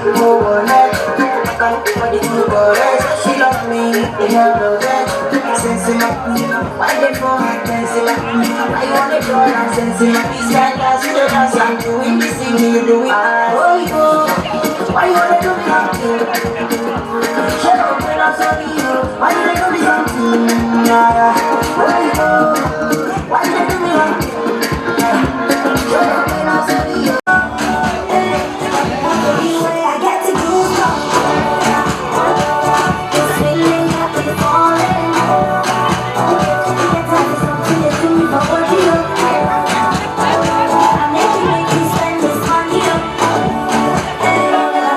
Oh, what did you go? She love me, yeah, no that. Sense in my why they for her, sense in my I want to go and sense in my peace, like that. You don't dance, I'm doing this thing, you do it. Oh, you go. Why you wanna do me like you? Shut up when I'm sorry, you. Why you do me something? Where you go? Why you do me like you? Shut up when I'm sorry, you. I get to do this feeling got me falling. Get time for something to do for what you do. I make you spend this money.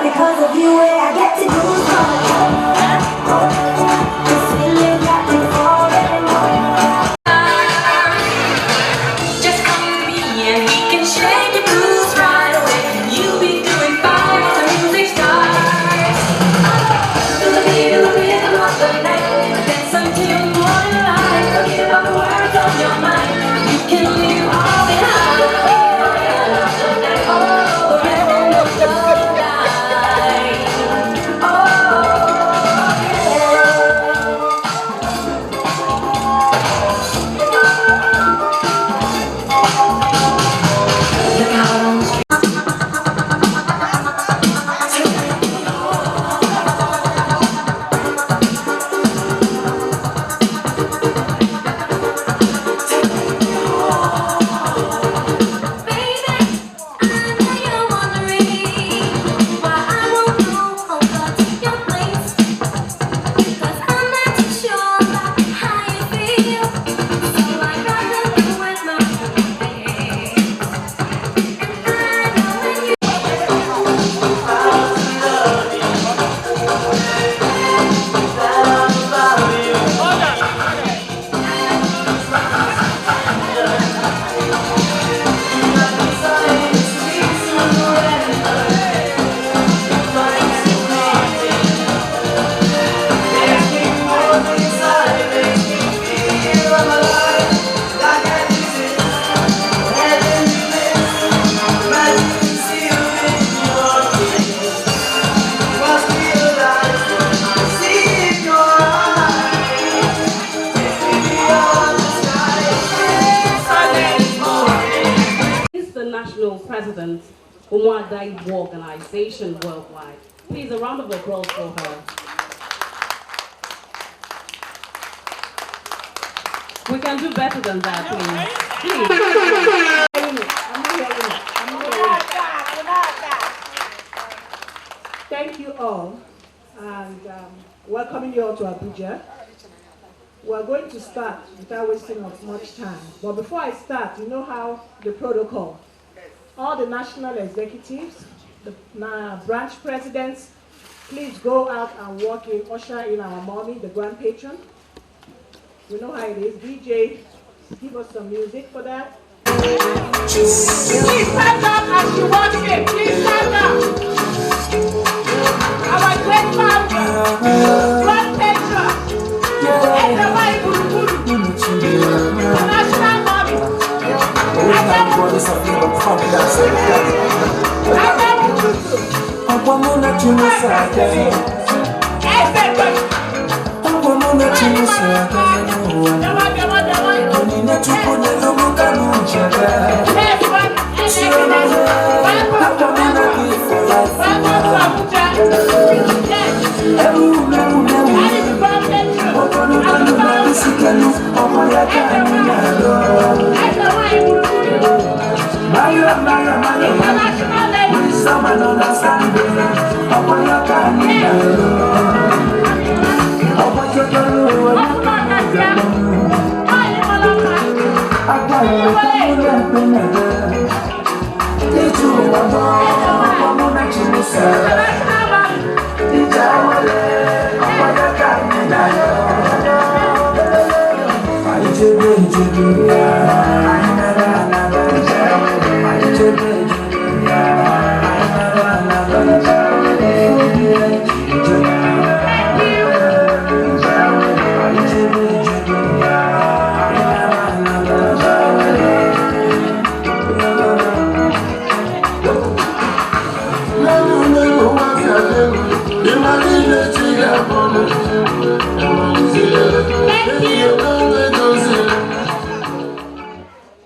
Because of you, I get to do this feeling got me falling. Just come with me and we can shake the blues right away. You'll be doing fine as the music starts. To the beat of the rhythm of the night, dance until the morning light. Forget about the words on your mind. You can leave all behind. Oh, the rhythm of the night. Oh, yeah. Look out on the street. National President, Umuada Igbo Organization worldwide. Please, a round of applause for her. We can do better than that, please. Thank you all, and welcoming you all to Abuja. We're going to start without wasting much time. But before I start, you know how the protocol. All the national executives, the branch presidents, please go out and walk in, usher in our mommy, the grand patron. We know how it is. DJ, give us some music for that. Please stand up as you walk in. Please stand up. Our great father, grand patron, and the Bible, the national mommy.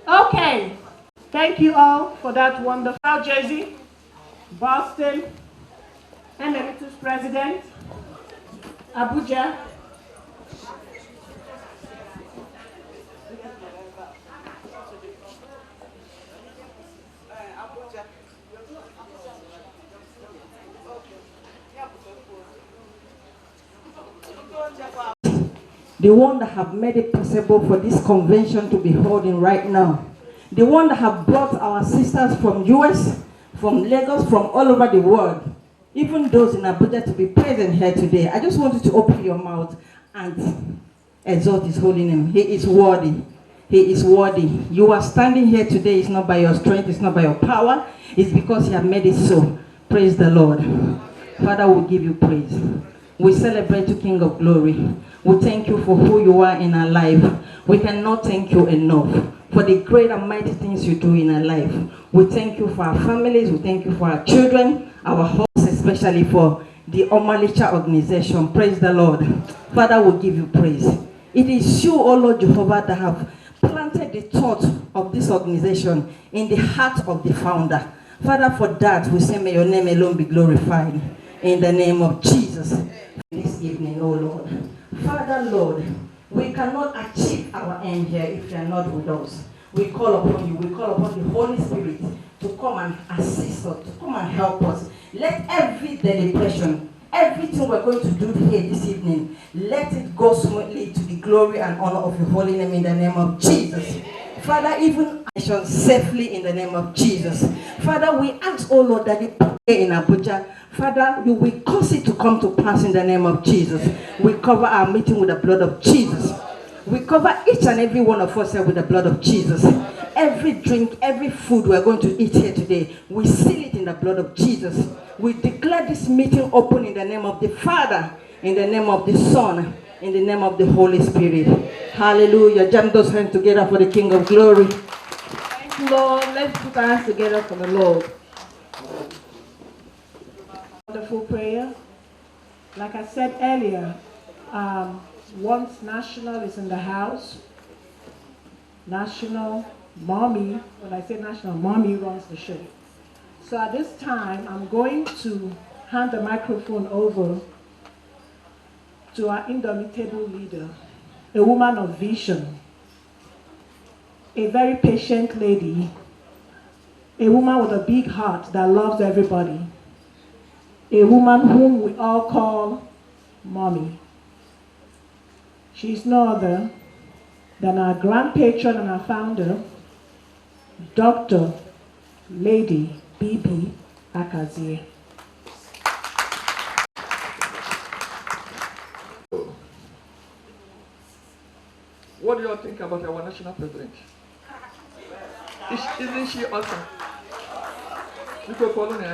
Okay, thank you all for that wonderful Jersey, Boston, Emeritus President, Abuja. The one that have made it possible for this convention to be holding right now. The one that have brought our sisters from US, from Lagos, from all over the world, even those in Abuja to be present here today. I just want you to open your mouth and exalt his holy name. He is worthy. He is worthy. You are standing here today, it's not by your strength, it's not by your power, it's because you have made it so. Praise the Lord. Father, we give you praise. We celebrate you, King of Glory. We thank you for who you are in our life. We cannot thank you enough for the great and mighty things you do in our life. We thank you for our families. We thank you for our children, our homes, especially for the Omalicha organization. Praise the Lord. Father, we give you praise. It is you, O Lord Jehovah, that have planted the thought of this organization in the heart of the founder. Father, for that, we say, may your name alone be glorified. In the name of Jesus. This evening, oh Lord. Father, Lord, we cannot achieve our end here if you are not with us. We call upon you. We call upon the Holy Spirit to come and assist us, to come and help us. Let every deliberation, everything we're going to do here this evening, let it go smoothly to the glory and honor of your holy name in the name of Jesus. Father, even safely in the name of Jesus. Father, we ask, oh Lord, that the people in Abuja, Father, you will cause it to come to pass in the name of Jesus. We cover our meeting with the blood of Jesus. We cover each and every one of us here with the blood of Jesus. Every drink, every food we're going to eat here today, we seal it in the blood of Jesus. We declare this meeting open in the name of the Father, in the name of the Son, in the name of the Holy Spirit. Hallelujah. Jam those hands together for the King of Glory. Thank you, Lord. Let's put our hands together for the Lord. Wonderful prayer. Like I said earlier, once National is in the house, National Mommy, when I say National, Mommy runs the show. So at this time, I'm going to hand the microphone over to our indomitable leader, a woman of vision, a very patient lady, a woman with a big heart that loves everybody, a woman whom we all call Mommy. She's no other than our grand patron and our founder, Dr. Lady Bibi Akazie. What do you all think about our national president? Isn't she awesome? You go follow me,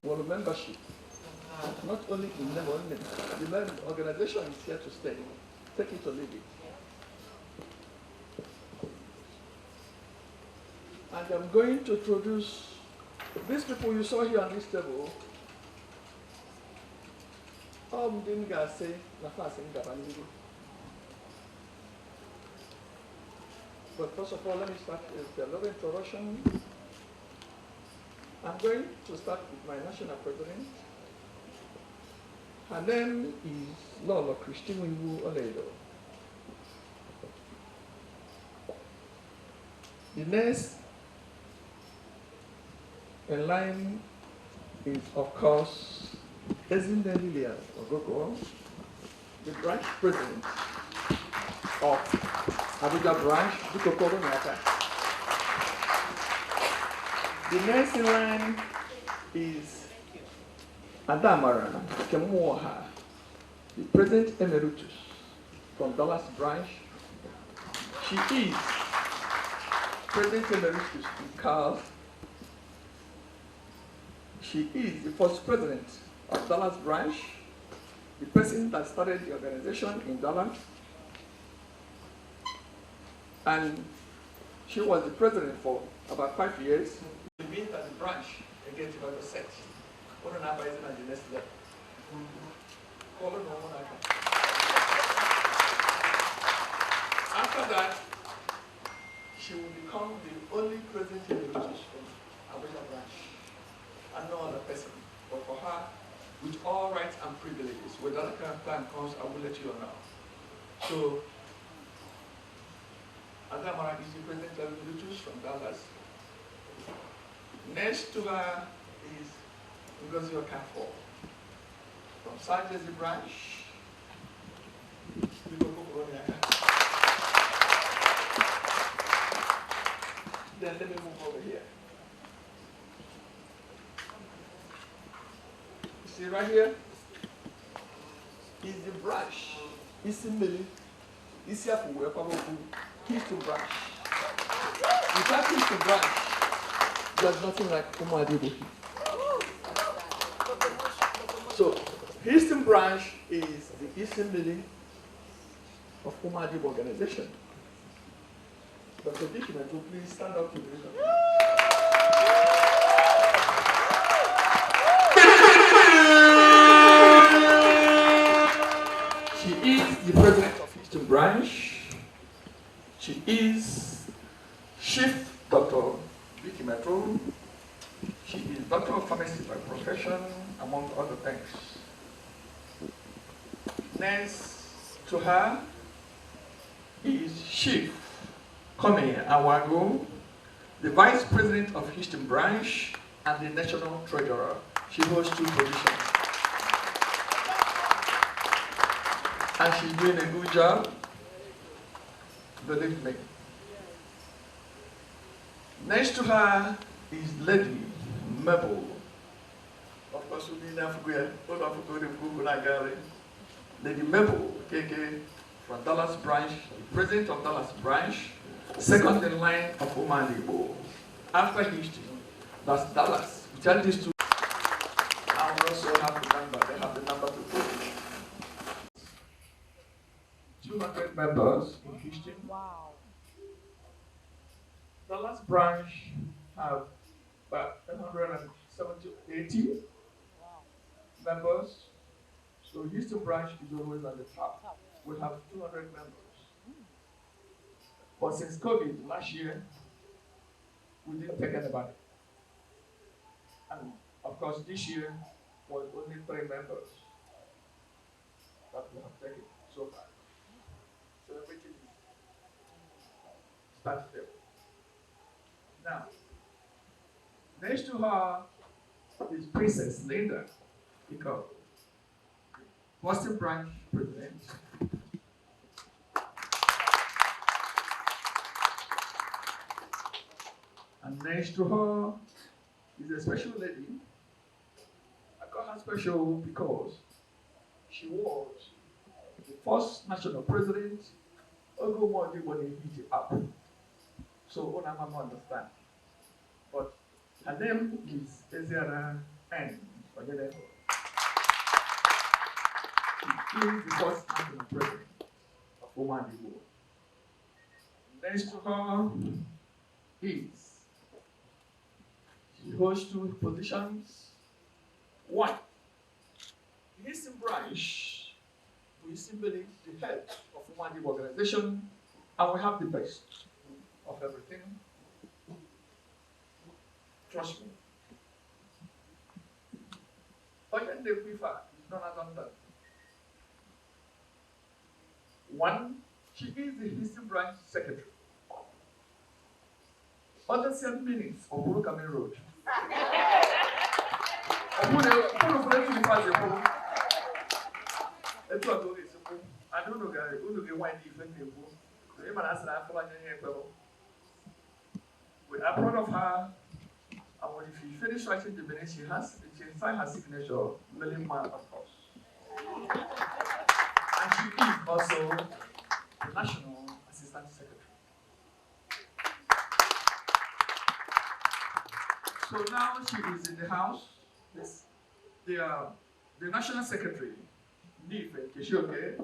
well, membership, not only in them, the organization is here to stay. Take it or leave it. And I'm going to introduce these people you saw here on this table. But first of all, let me start with a little introduction. I'm going to start with my national president. Her name is Lolo Christine Wiwu Oledo. The next in line is, of course, Ezinne Lilian Ogogo, the branch president of Abuja branch, Dukokoro Nyaka. The next in line is Adamara Kemuoha, the president emeritus from Dallas branch. She is president emeritus because she is the first president of Dallas branch, the person that started the organization in Dallas, and She was the president for about 5 years. We meet at the branch again to have a set. One and a half years at the next level. After that, she will become the only president emeritus from Abuja branch, and no other person. But for her, with all rights and privileges, when that kind of time comes, I will let you know. So, Adamara is the president emeritus from Dallas. Next to her is Ngozi Okafor from South Jersey branch. Then let me move over here. You see right here is the branch. Isimbili, Isiafu, Wekaboku, Houston branch. Without Houston branch, there's nothing like Umadibo. So, Houston branch is the Isimbili of Umadibo organization. Dr. Dikman, please stand up to the reason. She is the president of Houston branch. She is Chief Dr. Vicky Metro. She is Doctor of Pharmacy by profession, among other things. Next to her is Chief Kome Awago, the Vice President of Houston branch and the National Treasurer. She holds 2 positions. And she's doing a good job, believe me. Next to her is Lady Mabel. Of course, we need Lady Mabel, KK, from Dallas branch, the President of Dallas branch, second in line of Umadibo. After Houston, that's Dallas. We tell these 2. I also have the number. They have the number to prove. 200 members in Houston. Wow. Dallas branch have about 180 members. So Houston branch is always at the top. We have 200 members. But since COVID last year, we didn't take anybody. And of course, this year was only 3 members that we have taken so far. So everything starts there. Now, next to her is Princess Linda Iko, Boston branch president. And next to her is a special lady. I call her special because she was the first national president. Ogo Monday when he hit it up. So Onamama understand. But her name is Eziara N. She is the first national president of Omadibo. Next to her is she holds 2 positions. 1, the Houston branch, we simply the head of Umadibo organization, and we have the best of everything. Trust me. Oyen de Pifa is none other than 1, she is the Houston branch secretary. Other 7 minutes of Burukame Road. I don't know, we are proud of her, and when she finishes writing the minutes, she signed her signature, Million Man, of course. And she is also the National Assistant Secretary. So now she is in the House. Yes. The National Secretary, Nife Keshioke,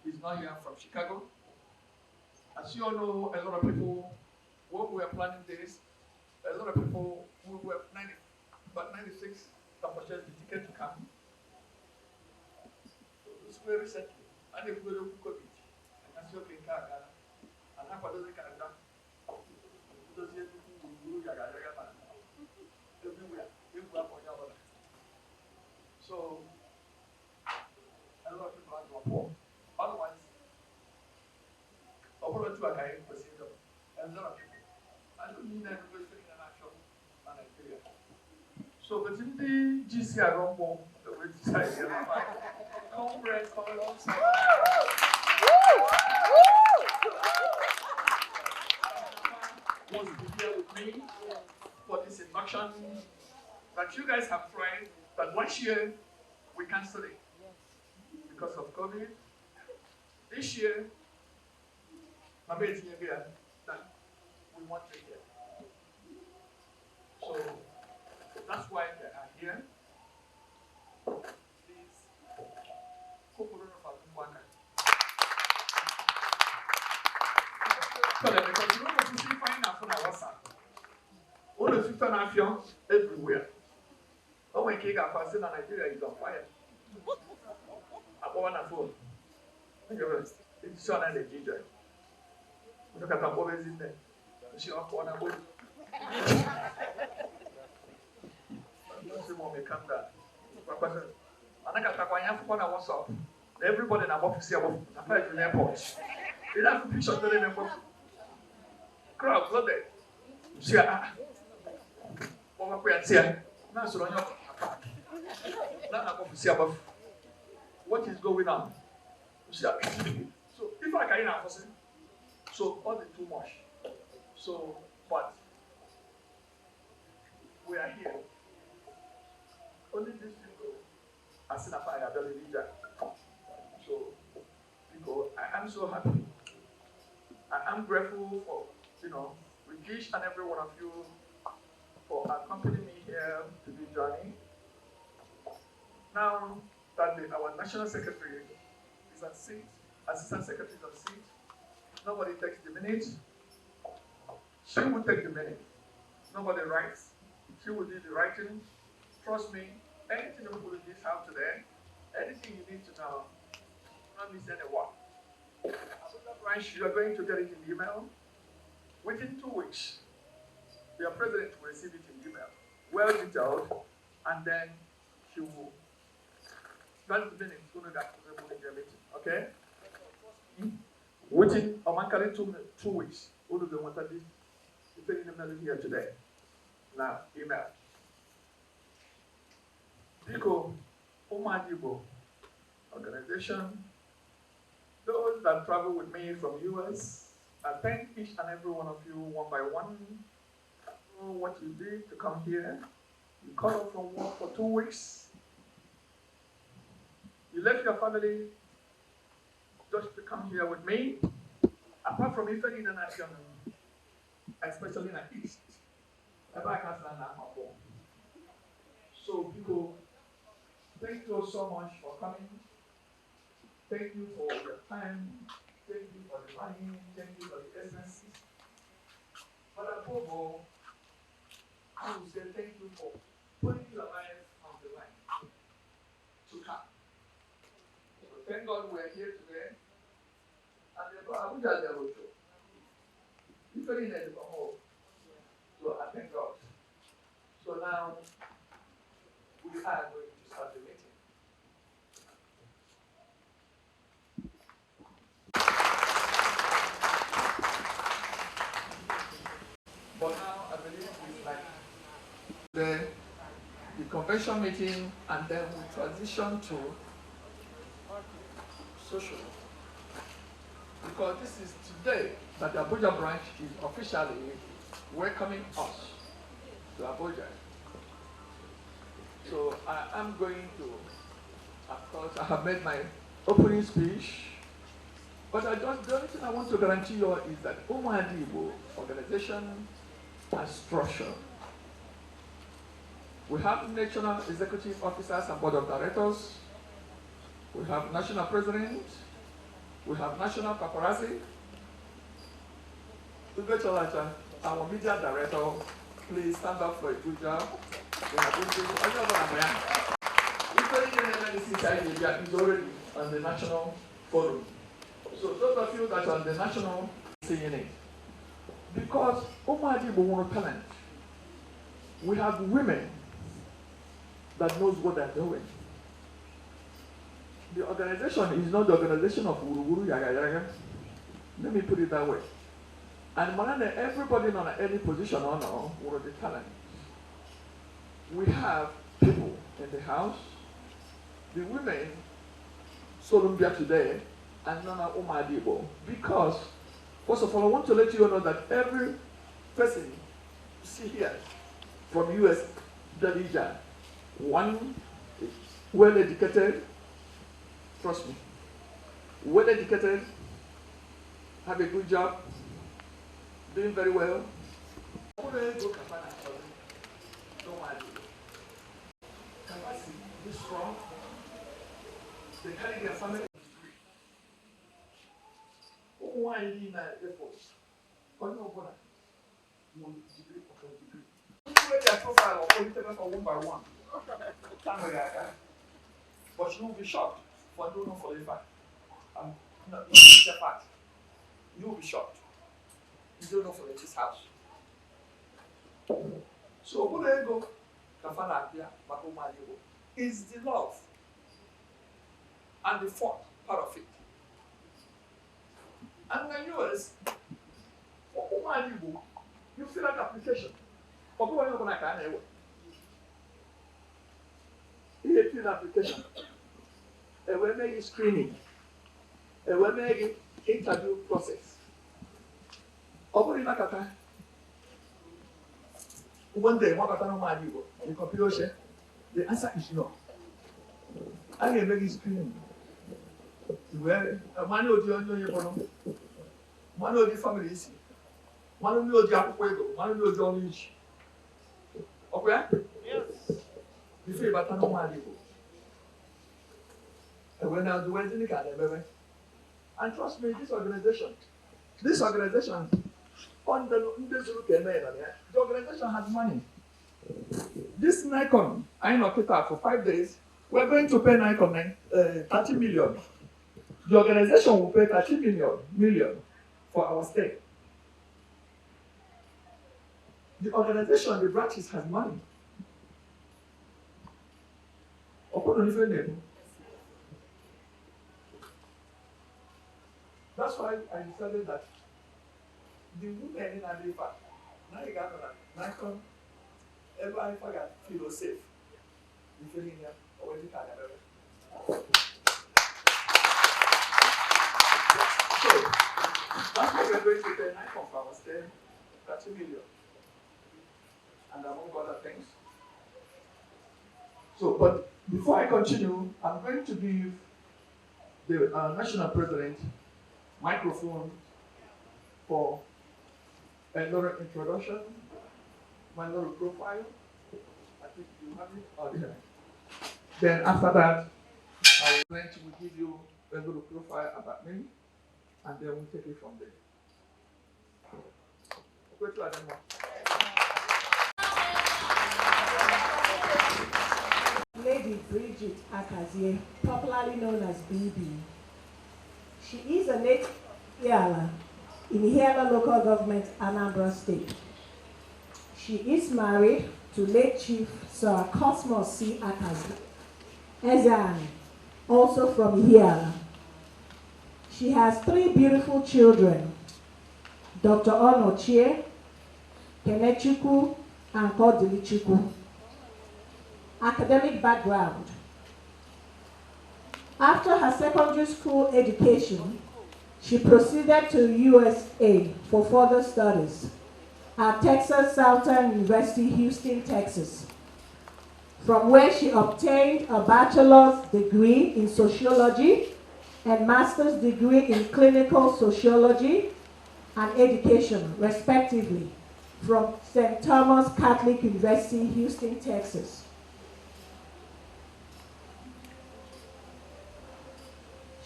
is not here from Chicago. As you all know, a lot of people when we were planning this, a lot of people, we were 90, about 96 that purchased the ticket to come. So this was recently, and if we don't COVID, and that's your thing, and I got the Canada. Everywhere, so a lot of people are going poor. Otherwise, a whole lot of guys proceed up, and a lot of people. I don't mean that we're speaking international and Nigeria. So, but in the GCI Rumble, the way to say it, conference come alongside. Wants to be here with me for this induction. But you guys have tried, but last year we canceled it because of COVID. This year, my baby here, that we want to hear. So that's why they are here. Please, because you know what you see finding out from our WhatsApp. All the 15 everywhere. Oh, when King got passing in Nigeria is on fire. I go on a phone. It's short and the DJ. Look at the boys in there. She up on a boat. Come down. And I got a WhatsApp. Everybody in our office here, I'm in the airport. You have to picture of the airport. Crowd, not there. See, what is going on? So if I can answer, so all the too much. So, but we are here. Only these people are seen by ability. So, because I am so happy. I am grateful for, with each and every one of you for accompanying me here to this journey. Now that our National Secretary is on seat, Assistant Secretary is on seat, nobody takes the minute. She will take the minute. Nobody writes. She will do the writing. Trust me, anything you put in this house today, anything you need to know, not miss any word. You are going to get it in email. Within 2 weeks, your president will receive it in email, well detailed, and then she will. That's the minute to get the meeting. Okay? Within a month, 2 weeks, all of them want this. If any email here today, now email. Biko Omadibo organization. Those that travel with me from US, I thank each and every one of you one by one for what you did to come here. You called off from work for 2 weeks. You left your family just to come here with me. Apart from if any nation, especially in the East, so people, thank you so much for coming. Thank you for your time. Thank you for the money. Thank you for the expenses. But above all, I will say thank you for putting your life on the line to come. So thank God we're here today. And the Abuja level too. You can need to come home. So I thank God. So now we are going to start the meeting. But now I believe it's like the convention meeting, and then we transition to social. Because this is today that the Abuja branch is officially welcoming us to Abuja. So I am going to, of course, I have made my opening speech, but the only thing I want to guarantee you is that Omadibo organization and structure. We have national executive officers and board of directors. We have national president. We have national paparazzi. We go to our media director, please stand up for a good job. We are going to, I know what I'm is already on the national forum. So those of you that are on the national seeing it. Because Omadi Bowono talent, we have women that knows what they're doing. The organization is not the organization of Uruguru Yaga Yaga. Let me put it that way. And everybody on any position on or the talent. We have people in the house, the women, Solumbia today, and Nana Omadibo. Because, first of all, I want to let you know that every person you see here from US, Dalija, one is well educated, trust me, well educated, have a good job, doing very well. Don't worry. Capacity, be strong. They carry their family. Why in airport? Or no, brother? No degree or degree. Look their profile or political for one by one. But you will be shocked for no for the fact. Not the fact. You will be shocked. You don't know for this house. So who they go? Kafana Abia, Makoma Libo, is the love and the fourth part of it. And when yours, for Oma Libo, you fill out application. For who are you going to can anyway? You fill application. And we make screening. And we make interview process. Over in Nakata. One day, the computer said, the answer is no. I can make it screen. Where a man of the one of the families, one of the Japuego, one of the John Leach. Okay? Yes. You feel about no money. And when I was doing the and trust me, this organization, on the organization has money. This Nikon, I know for 5 days, we're going to pay Nikon 30 million. The organization will pay 30 million for our stay. The organization, the branches has money. That's why I decided that the women in America, now you got Nikon, if I feel safe, you feel in here, or when you can have So, that's why we're going to pay Nikon for our stay, 30 million. And among other things. So, but before I continue, I'm going to give the national president microphone for a little introduction, my little profile. I think you have it. Oh, yeah. Then after that, I will give you a little profile about me, and then we'll take it from there. Go to Adamo. Lady Bridget Akazie, popularly known as BB. She is a native Ihiala in Ihiala local government, Anambra State. She is married to late Chief Sir Cosmos C. Akazie, Ezani, also from Ihiala. She has 3 beautiful children, Dr. Onochie, Kenechukwu, and Kodilichukwu. Academic background. After her secondary school education, she proceeded to USA for further studies at Texas Southern University, Houston, Texas, from where she obtained a bachelor's degree in sociology and master's degree in clinical sociology and education, respectively, from St. Thomas Catholic University, Houston, Texas.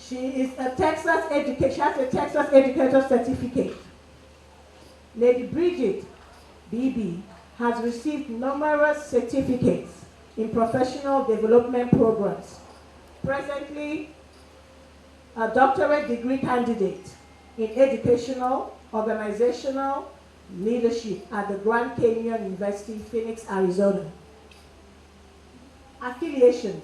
She is a Texas educator. She has a Texas Educator Certificate. Lady Bridget BB has received numerous certificates in professional development programs. Presently, a doctorate degree candidate in educational, organizational leadership at the Grand Canyon University, Phoenix, Arizona. Affiliations.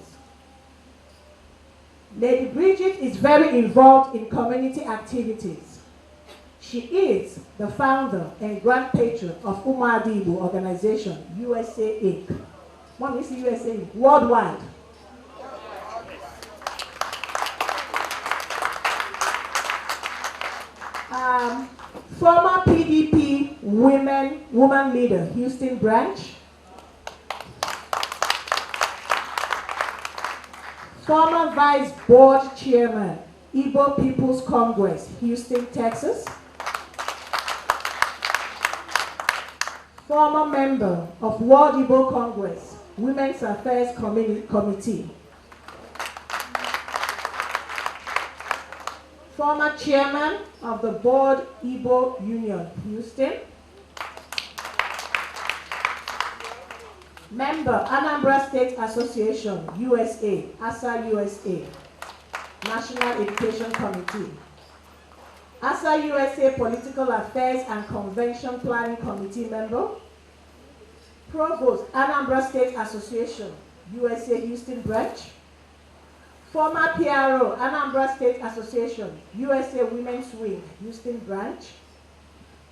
Lady Bridget is very involved in community activities. She is the founder and grand patron of Umuada Igbo Organization, USA Inc. Mom, you see USA Inc. Worldwide. Former PDP woman leader, Houston branch. Former vice board chairman, Igbo People's Congress, Houston, Texas. Former member of World Igbo Congress, Women's Affairs Committee. Former chairman of the Board Igbo Union, Houston. Member, Anambra State Association, USA, ASA USA, National Education Committee. ASA USA Political Affairs and Convention Planning Committee member. Provost, Anambra State Association, USA Houston branch. Former PRO, Anambra State Association, USA Women's Wing, Houston branch.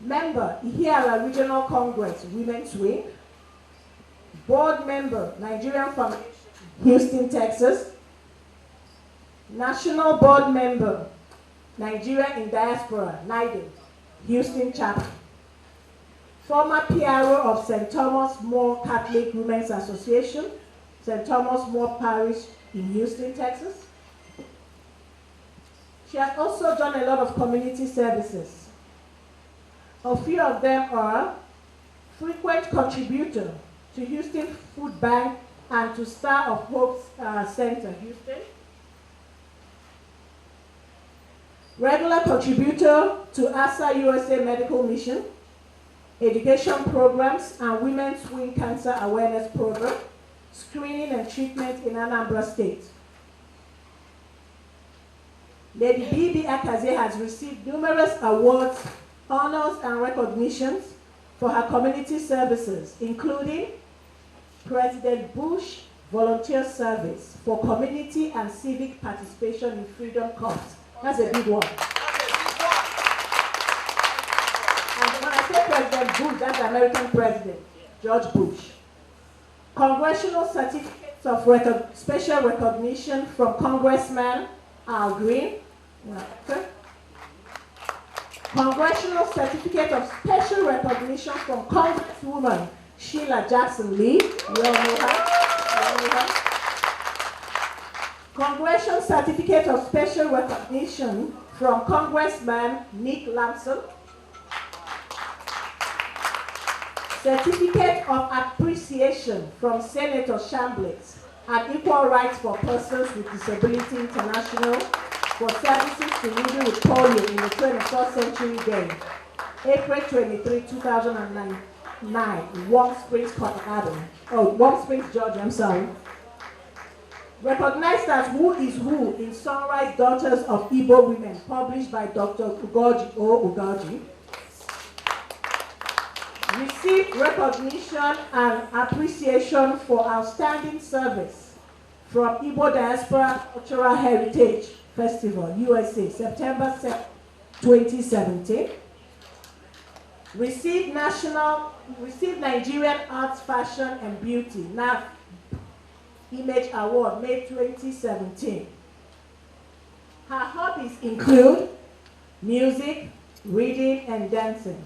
Member, Ihiala Regional Congress, Women's Wing. Board member, Nigerian Foundation, Houston, Texas. National board member, Nigeria in Diaspora, NIDA, Houston chapter. Former PRO of St. Thomas More Catholic Women's Association, St. Thomas More Parish in Houston, Texas. She has also done a lot of community services. A few of them are frequent contributor to Houston Food Bank and to Star of Hope Center, Houston. Regular contributor to ASA USA Medical Mission, education programs and Women's Wing Cancer Awareness Program, screening and treatment in Anambra State. Lady Bibi Akaze has received numerous awards, honors, and recognitions for her community services, including President Bush Volunteer Service for Community and Civic Participation in Freedom Corps. That's a big one. And when I say President Bush, that's the American President, George Bush. Congressional certificates of special recognition from Congressman Al Green. Okay. Congressional certificate of special recognition from Congresswoman Sheila Jackson Lee. You all know her. Congressional certificate of special recognition from Congressman Nick Lamson. Certificate of appreciation from Senator Chambliss and Equal Rights for Persons with Disability International for services to living with polio in the 21st Century Day, April 23, 2009, Warm Springs, Warm Springs, Georgia, I'm sorry. Recognized as Who is Who in Sunrise Daughters of Igbo Women, published by Dr. Ugoji O. Ugoji. Received recognition and appreciation for outstanding service from Igbo Diaspora Cultural Heritage Festival, USA, September 2017. Received Nigerian Arts, Fashion and Beauty, NAF Image Award, May 2017. Her hobbies include music, reading, and dancing.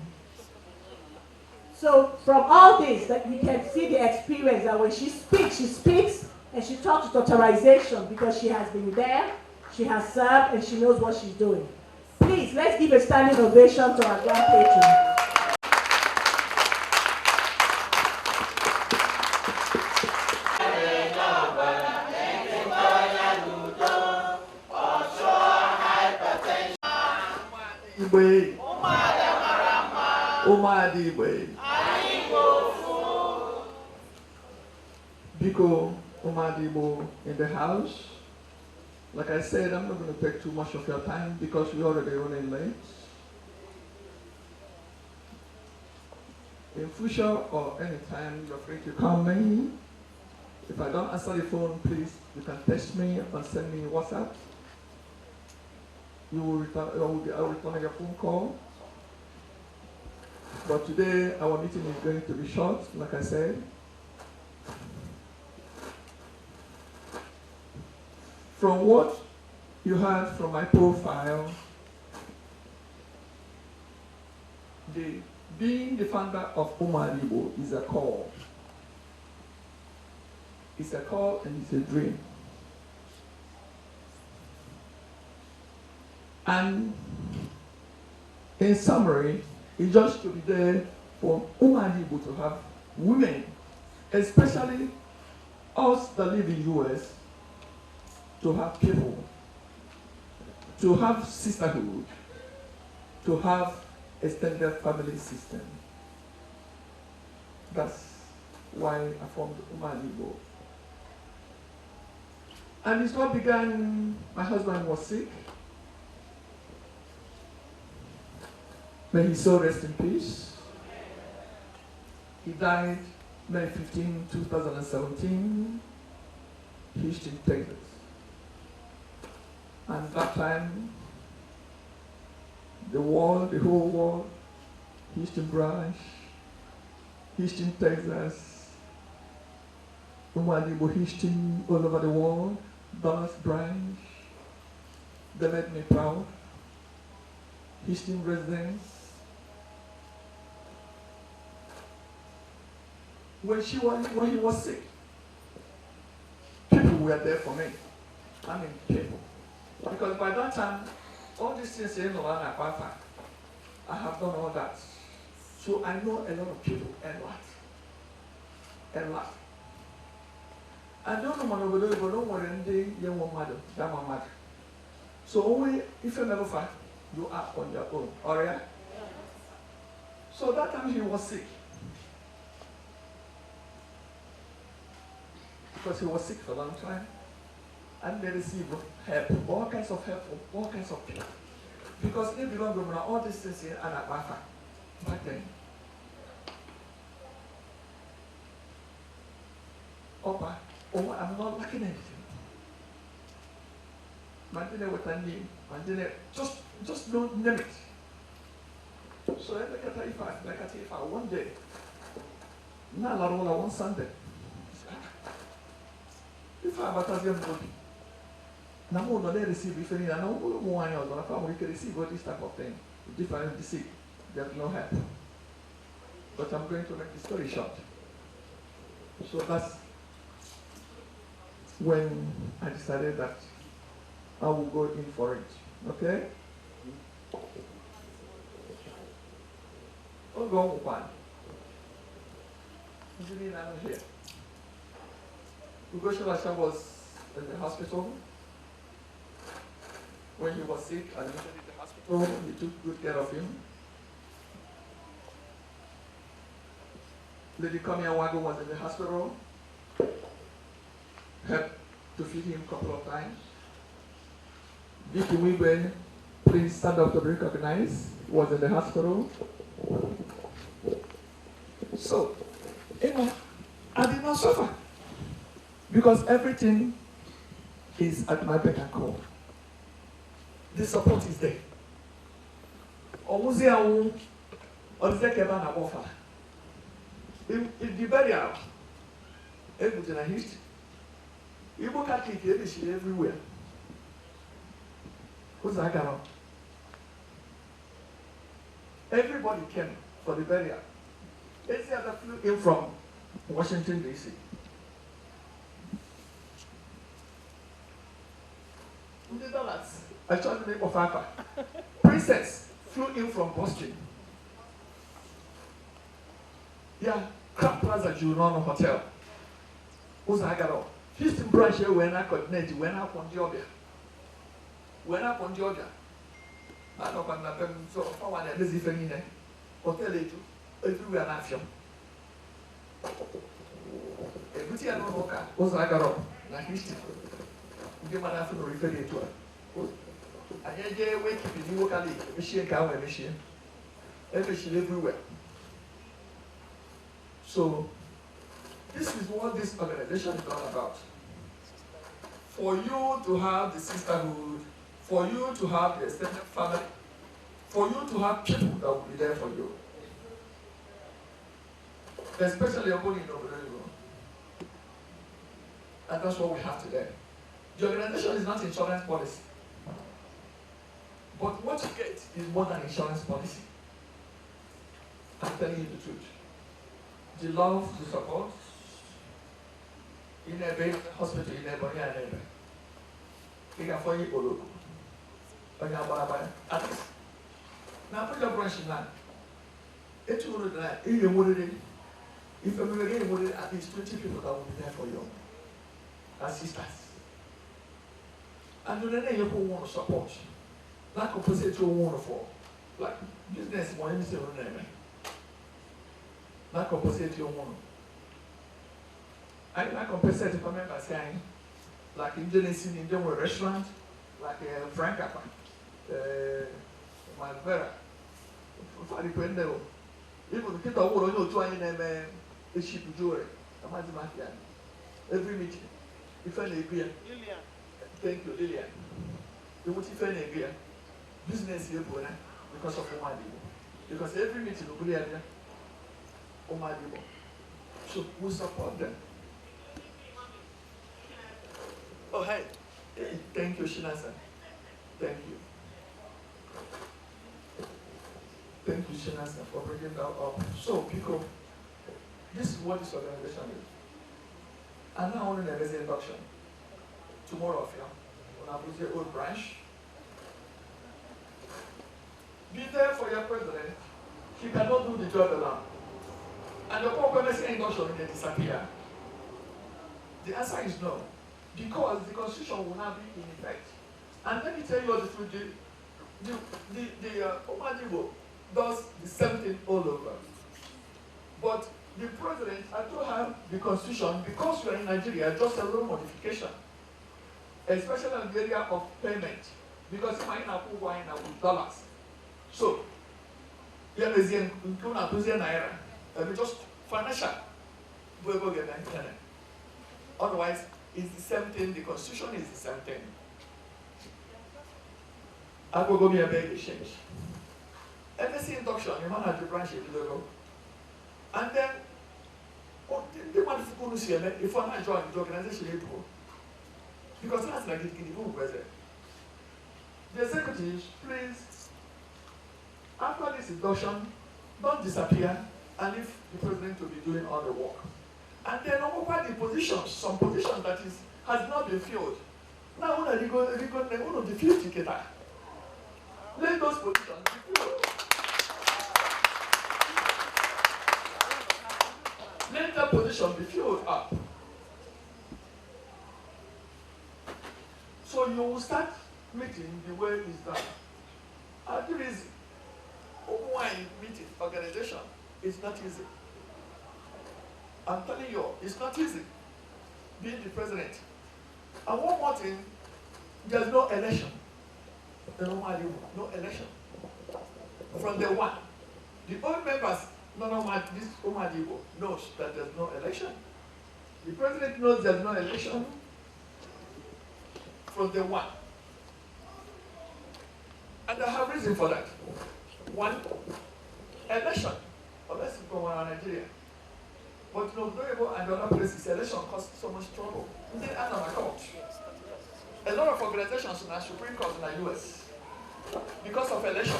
So from all this, that you can see the experience that when she speaks, and she talks with authorization because she has been there, she has served, and she knows what she's doing. Please, let's give a standing ovation to our grand patron. Umadibwe. Biko Umadibo in the house. Like I said, I'm not going to take too much of your time because we're already running late. In future or anytime, you're free to call me. If I don't answer the phone, please, you can text me or send me WhatsApp. I will return your phone call. But today, our meeting is going to be short, like I said. From what you heard from my profile, being the founder of Umadibo is a call. It's a call and it's a dream. And in summary, it's just to be there for Umadibo to have women, especially us that live in the US, to have people, to have sisterhood, to have extended family system. That's why I formed Umadibo. And it's what began, my husband was sick. May his soul rest in peace. He died May 15, 2017, Houston, Texas. And that time, the whole world, Houston branch, Houston, Texas, Umadibo, Houston, all over the world, Dallas branch, they made me proud. Houston residents. When he was sick, people were there for me. I mean, people. Because by that time, all these things in Ghana, I have done all that. So I know a lot of people, a lot. I don't know man over there, but don't worry, young woman, that mother. So only if you never find, you are on your own. Alright? So that time he was sick. Because he was sick for a long time. And they received help, all kinds of help from all kinds of people. Because if you don't go all these things here are not back then. Opa, I'm not lacking anything. Mandine with a name, Mandine, just don't name it. So like I tell you, one day, now I one Sunday. If I have a body. Now, we don't receive if any, no one we can receive all this type of thing. Different disease, there's no help. But I'm going to make the story short. So that's when I decided that I will go in for it. Okay? We'll go one. Here. Ugo was in the hospital. When he was sick, admitted in the hospital, he took good care of him. Lady Kamia Wago was in the hospital, helped to feed him a couple of times. Vicky Wibe, please stand up to be recognized, was in the hospital. So, I did not suffer because everything is at my beck and call. The support is there. If the barrier, everything I hit, Igbo Catholic everywhere. Who's that guy? Everybody came for the burial. It's the other flew in from Washington, D.C. I tried the name of Papa. Princess flew in from Boston. Yeah, Crab Plaza Junono Hotel. Who's that guy? Houston branch here when I coordinate, when I on Georgia. When I on Georgia. I don't know so far one is even in there. hotel everywhere na afịọ. Ebuti ya n'ụlọ ụka ụzọ agara na Kristi ndị mmadụ afọ nọrọ ife dị etu a. Anyị eje wee kipi n'iwu kalik emechie nke ahụ emechie. Emechie everywhere. So this is what this organization is all about. For you to have the sisterhood, for you to have the extended family, for you to have people that will be there for you. Especially your body in Obodo. And that's what we have today. The organization is not insurance policy. But what you get is more than insurance policy. I'm telling you the truth. The love, the support, in every hospital, in every area. You can find it all over. At least. Now put your branch in that. It's one of that. If you're getting at least 20 people that will be there for you. As sisters. And then you want to support. Not compensate you want for. Like business, one is your name. Not compensate you want. I can compensate if I remember saying, like in Genesis, in the restaurant, like Frank Kappa, Malvera, Faripendo. Even the kid that would know trying them a ship jewelry, a mathematical. Every meeting. If I agree, thank you, Lillian. You would if I agree, business here, because of Omadi. Because every meeting will be there, Omadi. So we support them. Oh, hey. Thank you, Shinasa. Thank you. Thank you, Shinasa, for bringing that up. So, Pico, this is what this organization is. And now on the induction. Tomorrow, on Abuja Old Branch. Be there for your president. He cannot do the job alone. And the problem is induction will disappear. The answer is no. Because the constitution will not be in effect. And let me tell you all the truth, the Omadibo does the same thing all over. But the president had to have the constitution, because you are in Nigeria, just a little modification. Especially in the area of payment. Because you might not put wine with dollars. So, you have just financial. Otherwise, it's the same thing. The constitution is the same thing. I will go be a big exchange. MSc induction, you manage the branch in the logo. And then, they want to see if I join the organization, because that's like it can move with it. The executives, please, after this induction, don't disappear and leave the president to be doing all the work. And then occupy the positions, some position that has not been filled. Now, when they go to the field ticket, let those positions be filled. Let that position be filled up. So you will start meeting the way it's done. And there is why meeting organization is not easy. I'm telling you, it's not easy being the president. And one more thing, there's no election. No election. From the one. The old members, this Omadibo knows that there's no election. The president knows there's no election from the one. And I have reason for that. One, election. Unless you go around Nigeria. But no, and other places, election causes so much trouble. A lot of organizations in the Supreme Court in the US, because of election.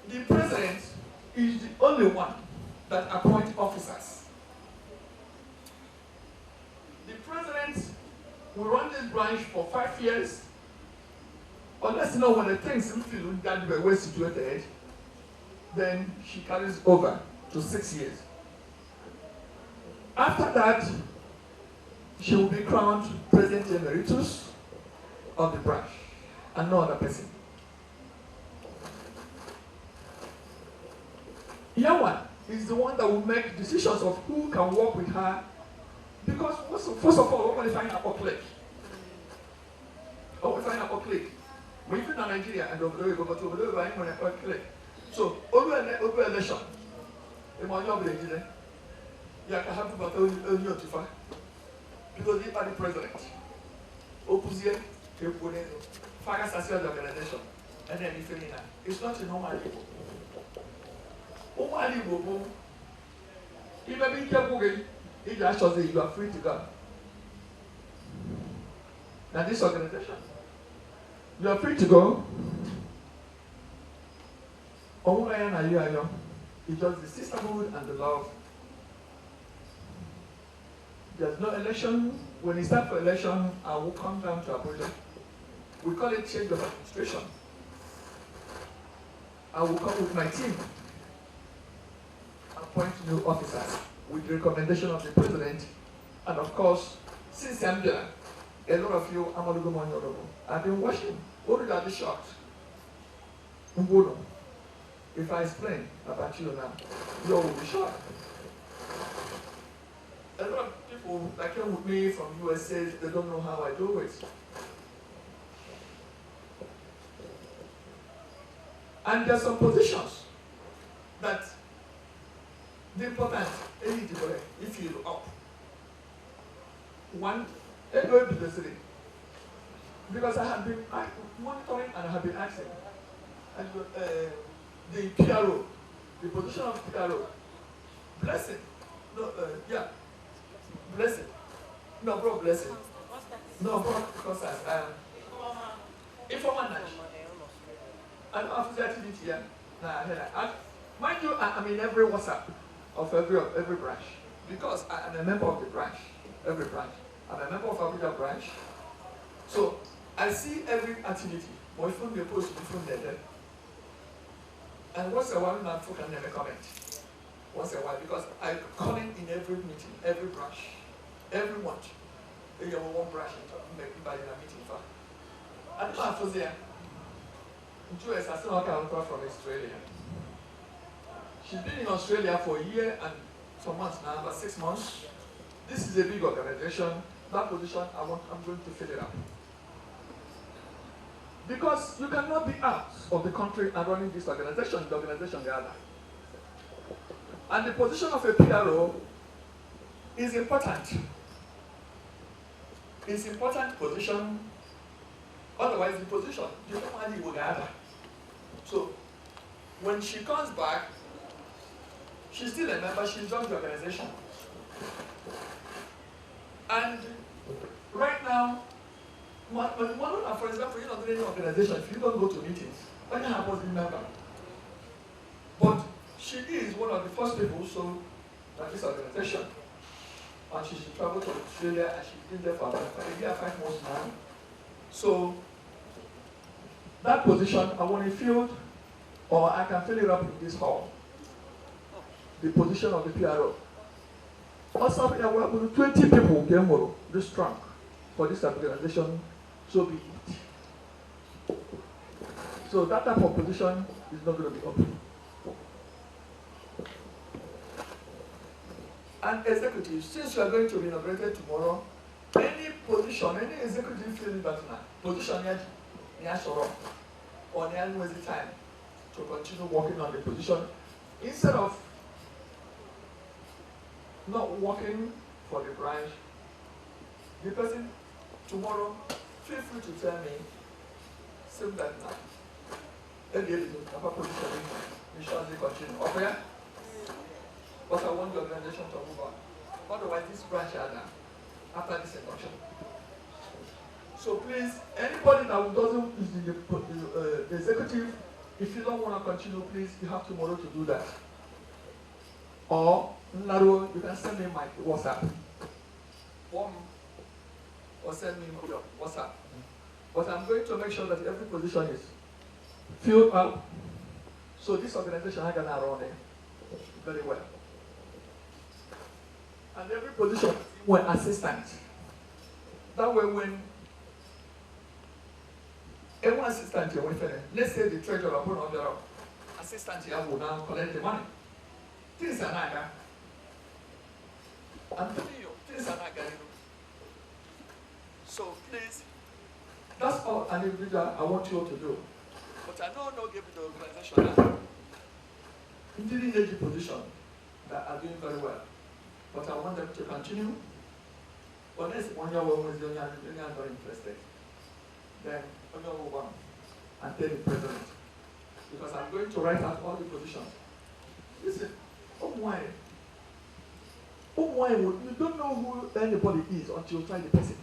The president is the only one that appoints officers. The president will run this branch for 5 years, unless you know when the things feel that way situated, then she carries over to 6 years. After that, she will be crowned President Emeritus of the branch, and no other person. Yawan is the one that will make decisions of who can work with her. Because first of all, we find out a click. We find out a click. We find out Nigeria and over there, we find out a click. So, over election, in my job, you can have about a year to find. Because they are the president. Opposition, they put in Fagas as the organization. And then if it's not a normal people. Omali Bobo, even if you actually you are free to go. Now this organization, you are free to go. It's just the sisterhood and the love. There's no election. When it's time for election, I will come down to Abuja. We call it change of administration. I will come with my team, appoint new officers with the recommendation of the president. And of course, since I'm there, a lot of you, I've been watching. Already at the shocked. If I explain about you now, you will be shocked. A lot of people that came with me from USA, they don't know how I do it. And there are some positions that the important if you look up. One, go to the city. Because I have been monitoring and I have been asking. And the PRO, the position of PRO, blessing. No, blessing. No, bro, blessing. No, bro, because informal knowledge. And after that activity here, mind you, I'm in every WhatsApp of every branch. Because I'm a member of the branch, every branch. I'm a member of Abuja branch. So I see every activity. My phone will post before there. And once in a while, I can never comment. Once in a while, because I call in every meeting, every branch, every month. You have one branch and everybody in a meeting. And I was there. US, I still have a from Australia. She's been in Australia for a year and some months now, about 6 months. This is a big organization. That position, I'm going to fill it up. Because you cannot be out of the country and running this organization, the organization gather. And the position of a PRO is important. It's an important position. Otherwise, the position, you normally will gather. So, when she comes back, she's still a member, she's joined the organization. And right now, for example, you're not doing any organization, if you don't go to meetings, when you happens to member. But she is one of the first people so that this organization. And she should travel to Australia and she's been there for about a year, 5 months now. So that position, I want it filled, or I can fill it up in this hall. The position of the PRO. Also, we have 20 people came this strong for this organization, so be it. So that type of position is not going to be open. And executive, since you are going to be inaugurated tomorrow, any position, any executive field partner, position near Shoro or near Wednesday time to continue working on the position instead of not working for the branch. The person tomorrow, feel free to tell me, same that now. Position, we shall continue. Okay? But I want the organization to move on. Otherwise, this branch are done after this induction. So please, anybody that doesn't is the executive, if you don't want to continue, please, you have tomorrow to do that. Or, Naro, you can send me my WhatsApp. Or send me your WhatsApp. But I'm going to make sure that every position is filled up. So this organization I can run it very well. And every position when assistant. That way when every assistant here, let's say the treasurer put on the assistant here will now collect the money. things are not done. I'm telling you, things are not going. So please, that's all an individual I want you all to do. But I know no give the organization in the energy position that are doing very well. But I want them to continue. Unless one year one was not interested, then I'm going to move on and tell the president. Because I'm going to write out all the positions. Listen, why? You don't know who anybody is until you try the person.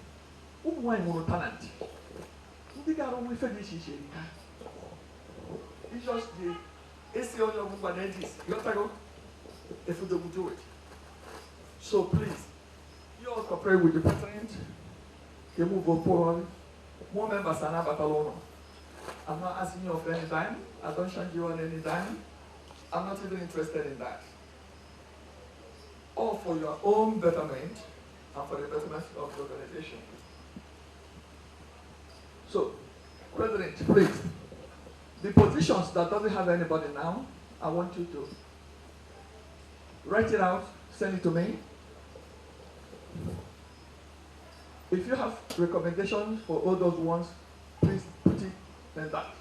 Why would talent? You got to finish it. It's just the ACO of Kubernetes. You got to go if you don't do it. So please, you all cooperate with the president. You move forward. More members are not alone. I'm not asking you for any time. I don't charge you on any time. I'm not even interested in that. All for your own betterment and for the betterment of the organization. So, President, please, the positions that doesn't have anybody now, I want you to write it out, send it to me. If you have recommendations for all those ones, please put it in that.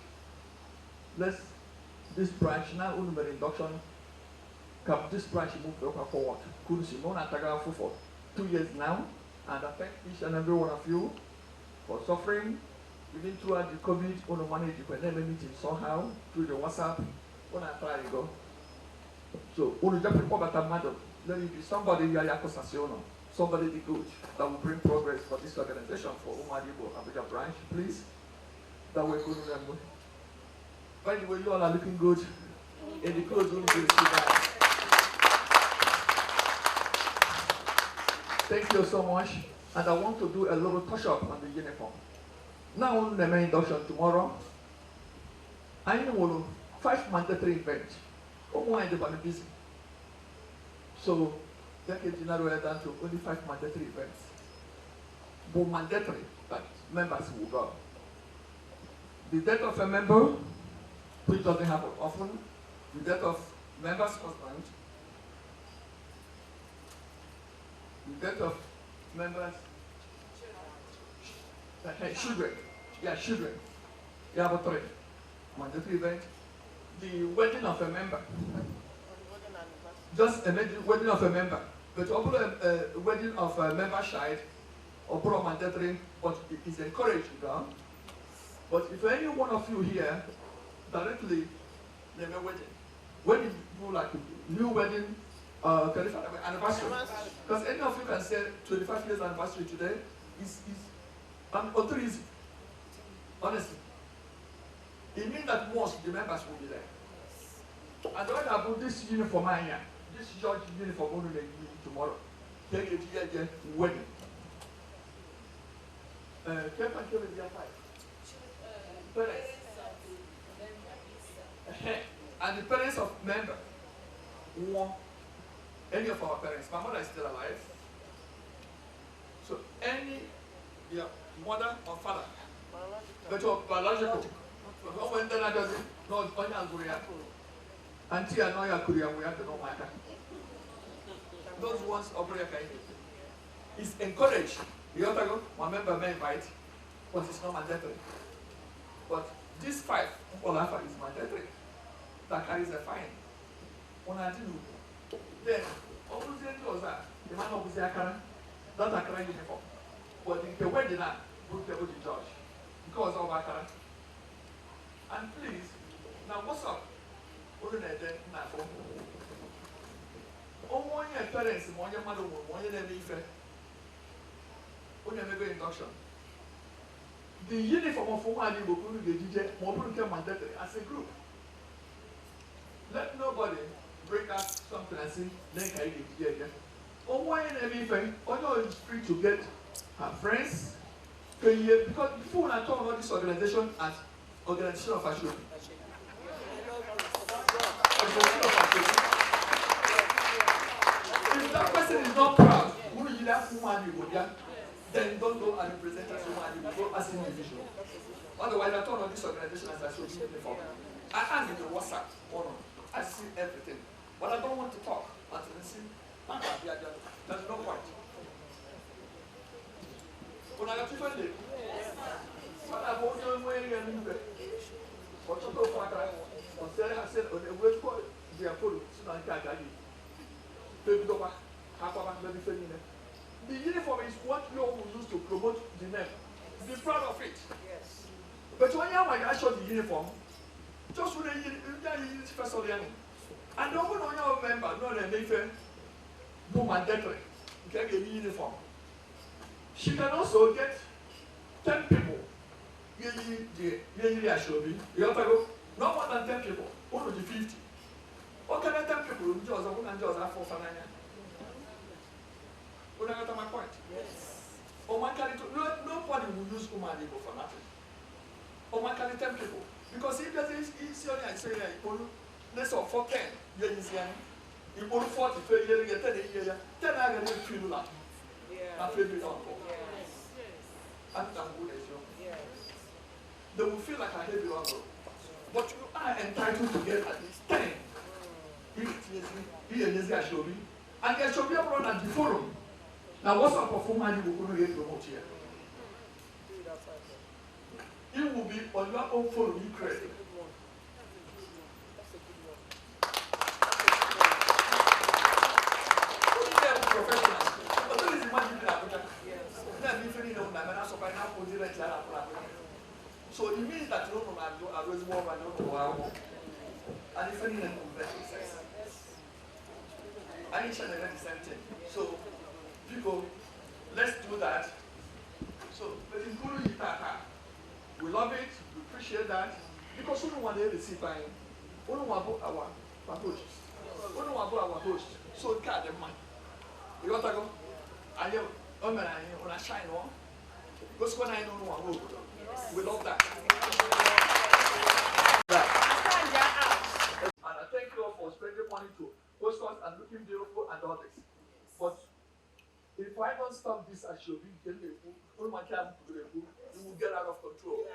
This branch, now under induction, this branch move forward. Could Simon and for 2 years now, and I thank each and every one of you for suffering. Even throughout the COVID, on manage the pandemic meeting somehow through the WhatsApp. When I try to go, so on just report about madam. Let it be somebody somebody be good that will bring progress for this organization for Umadibo Abuja branch, please. That way, good remember. By the way, you all are looking good. And the clothes will be back. Thank you so much. And I want to do a little touch up on the uniform. Now on the main induction tomorrow, I know 5 mandatory events. Why the busy? So that is generally down to only 5 mandatory events. But mandatory, but members will go. The death of a member, which doesn't happen often, the death of members' husband, the death of members' children. Yeah, children. You have a 3 mandatory event. The wedding of a member. Just a wedding of a member. But a wedding of a member child or pro mandatory, but it is encouraged now. But if any one of you here directly name a wedding, when you do like a new wedding, anniversary, because any of you can say 25 years anniversary today is easy. Honestly. It means that most of the members will be there. And when I put this uniform here, this church uniform only tomorrow, take it here, wedding. Parents. And the parents of members, any of our parents, my mother is still alive. So any mother or father, but your biological, when then I does it, no, until I know your Korea, we have to know matter. Those ones operate is encouraged. The other one member may invite, but it's not mandatory. But this 5 is mandatory. That carries a fine. When I do, then all those things are the man of the Akara, not Akara uniform. But the wedding now, book the judge because of Akara. And please, now what's up? One your parents, one your mother, one your name, one your induction. The uniform of Omani will be the DJ, more mandatory as a group. Let nobody break out something and say, then I get again. Or why anything, or you is free to get her friends. Because before I talk about this organization as organization of Ashoti. If that person is not proud, who you have Umani, then don't go and represent as Umani, go as an individual. Otherwise, I talk about this organization as Ashoti before. I am in the WhatsApp, I see everything. But I don't want to talk. see, there's no point. When I got to find it, but I've only one way and what's the fact? I said, on the word for it, they are full, so I can't get it. Baby, go back, half of baby feeling it. The uniform is what you all use to promote the name. Be proud of it. Yes. But when you have my show the uniform, just when you first of the end. And don't put on your member, no, they make no mandatory. You can get a uniform. She can also get 10 people. You have to go, no more than 10 people, only 50. What can I 10 people? You just have 4 for 9. You know my point? Yes. Nobody will use Umadibo for nothing. Oman can 10 people. Because if there's easy on I say, let's say for 10, you're easy. You put 40 for a year, you get 10 a year, 10 I get feel like. I feel it on. And I'm good as you. They will feel like I hate you on. But you are entitled to get at least 10. If should be. And there should be a run at the forum. Now, what's up for money we're going to get promoted here? It will be on your own forum, you create. So it means that you don't know I was more than you know. And if any I ain't sure the same thing. So people, let's do that. So but in Guru Yitaka, we love it, we appreciate that. Because we don't want to receive buying. We don't want our host. We don't want our host. So it can't them man. You got to go? And you on a shine on. Because when I know one we love that. And I thank you all for spending money to host us and looking beautiful and all this. But if I don't stop this, I should be getting all my time to the book, you will get out of control.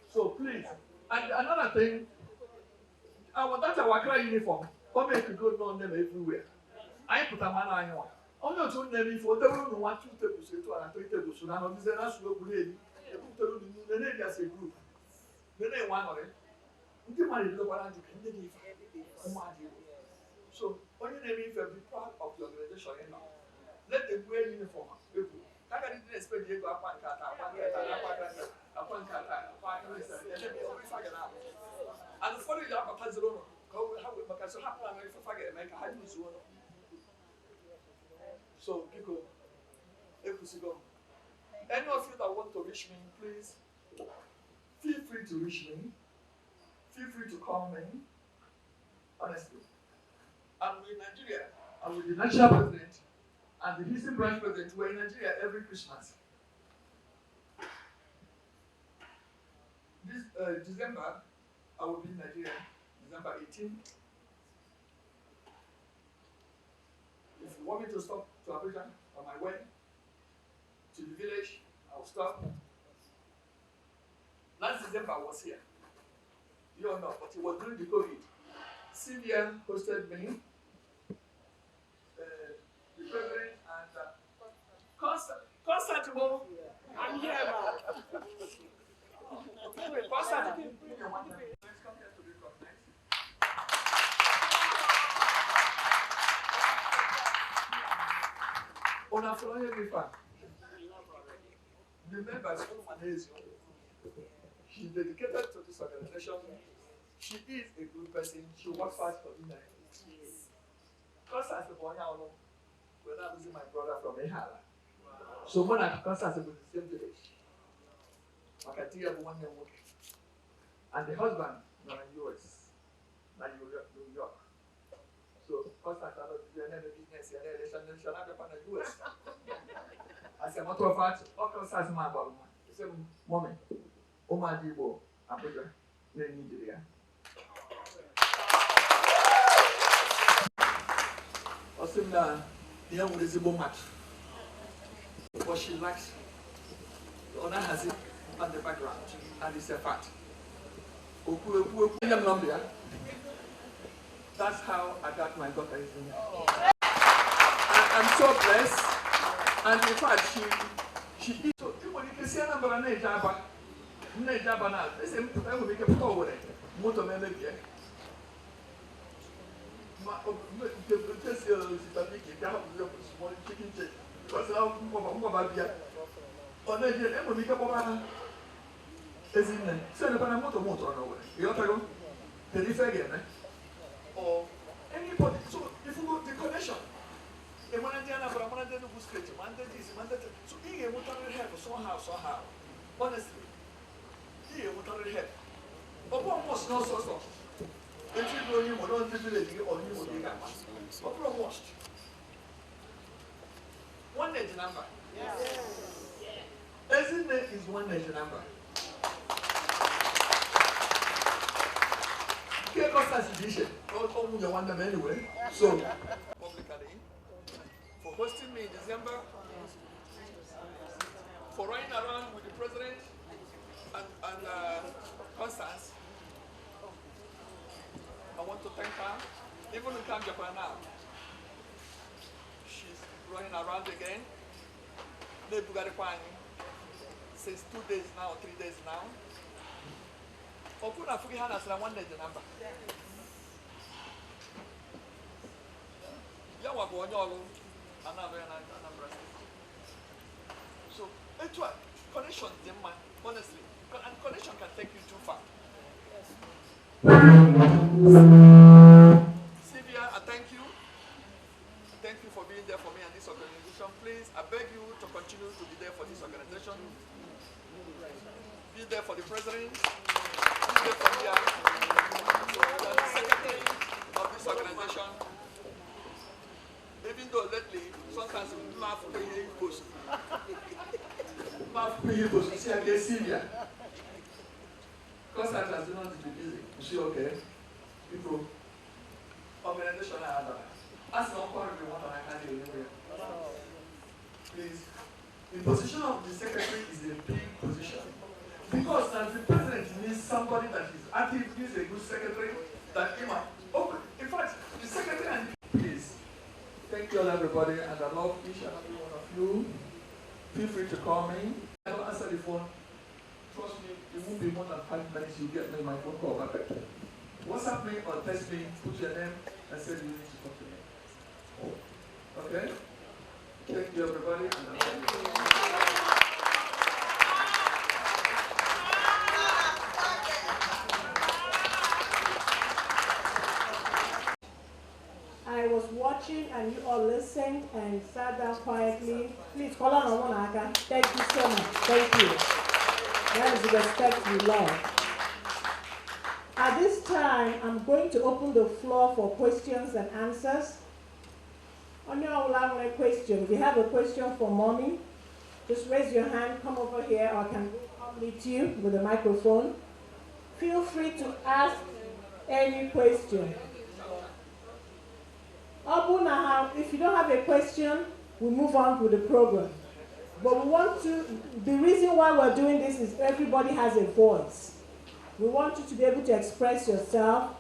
So please, and another thing, that's our cry uniform. What make you go on them everywhere? I put a man on you. I'm not doing them for the room, 1, 2 tables, 2 and 3 tables. So now, this is a good the name as a group. The name one of it. You might look around you can give. So, when you name it, be proud of the organization. Let them wear uniform. People. I didn't expect you to have one cat, and follow you up a puzzle. So, people, any of you that want to reach me, please feel free to reach me. Feel free to call me. Honestly, I'm in Nigeria. I'm with the national president and the Houston branch president. We're in Nigeria every Christmas. This December, I will be in Nigeria. December 18th. If you want me to stop to Abuja on my way to the village, I'll stop. Last December I was here. You don't know, but it was during the COVID. Sylvia hosted me, the president, and Constantine. I'm here, man. Constantine, give me 1 minute. Let's come here to be recognized. On a floor every fan. The members of Malaysia. She's dedicated to this organization. She is a good person. She works hard for me. Because as a boy, when I was my brother from Ehala. So when I because as a the same village. I can tell you 1 year working. And the husband, in the US, New York. So because I started to do another business, they shall have in the US. As a matter of fact, of course, as my brother, he said, Mommy, Umadibo, Abuja, they need it there. Also, here with the match. What she likes. Ona has it on the background, and it's a fact. That's how I got my daughter in here. I'm so blessed, and in fact, she did so. When you can see a number of Nejaba now, they say, I will make a forward. Motor manager. Chicken check. Because I'm on the is in there. So the motor nowhere. You have to go. The again, or anybody. So if you go the connection, the one and the other, but one and the other was created. One day this, one day that. So here, what are we have? Somehow. Honestly, here, what are we have? But one was no so. If you go, you will not do it, or you will be got one. But one was. One edge number. Yes. Isn't there is one edge number? Get us as a vision. Oh, you want them anyway. So, publicly, for hosting me in December, for riding around with the president and Constance. I want to thank her. Even in Camp Japan now, she's running around again. Since 2 days now, 3 days now. Okuna Fugihana said, I wanted the number. Yawa Bonyolo, another number. So, it's what connection, honestly. And connection can take you too far. Sylvia, I thank you. Thank you for being there for me and this organization. Please, I beg you to continue to be there for this organization. Be there for the president. Be there for the secretary of this organization. Even though lately, sometimes we laugh when you post. Laugh when you post. You see, I get Sylvia. Because I has been on to be busy. You see, okay? People, organization I have. Ask me what you want and I can't do anywhere. Please. The position of the secretary is a big position. Because as the president needs somebody that is active, needs a good secretary, that came up. Oh, in fact, the secretary and please. Thank you all everybody, and I love each and every one of you. Feel free to call me. I don't answer the phone. Trust me, it won't be more than 5 minutes you get me my phone call back. WhatsApp me or text me, put your name, and say you need to talk to me. Okay? Thank you everybody, and I love you. I was watching and you all listened and sat down quietly. Please call on Omonaka. Thank you so much. Thank you. That is the respect we love. At this time, I'm going to open the floor for questions and answers. On your question, if you have a question for Mommy, just raise your hand, come over here, or I can meet you with a microphone. Feel free to ask any question. If you don't have a question, we move on with the program. But we want to, the reason why we're doing this is everybody has a voice. We want you to be able to express yourself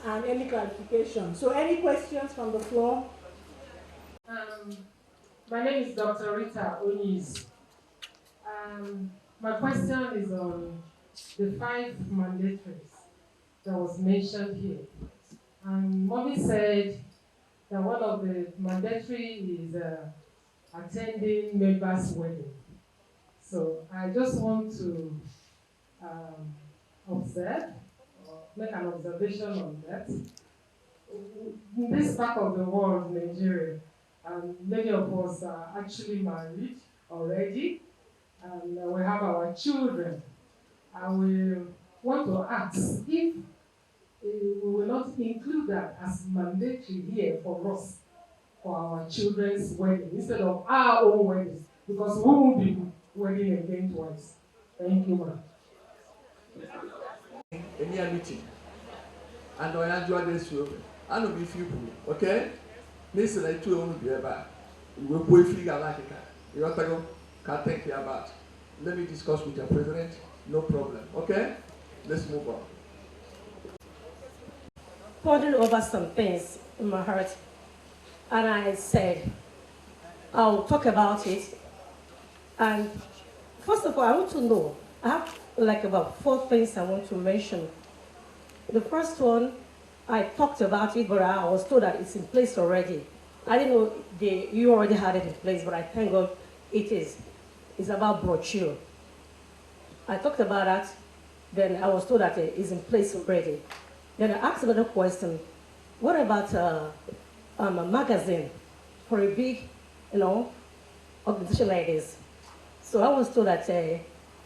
and any clarification. So any questions from the floor? My name is Dr. Rita Oniz. My question is on the 5 mandatories that was mentioned here. And Mommy said that one of the mandatory is attending members' wedding. So I just want to observe, or make an observation on that. In this part of the world, Nigeria, many of us are actually married already, and we have our children. And we want to ask if we will not include that as mandatory here for us, for our children's wedding, instead of our own weddings, because we won't be wedding again twice. Thank you, ma'am. Any meeting, and I enjoy this show. I know be few people, okay? Listen, I too won't be about. We will put figure like it. You want to go? Can't take care about. let me discuss with your president. No problem. Okay? Let's move on. Pondering over some things in my heart, and I said, I'll talk about it. And first of all, I want to know, I have like about 4 things I want to mention. The first one, I talked about it, but I was told that it's in place already. I didn't know you already had it in place, but I thank God it is. It's about brochure. I talked about that, then I was told that it's in place already. Then I asked another question. What about a magazine for a big, organization like this? So I was told that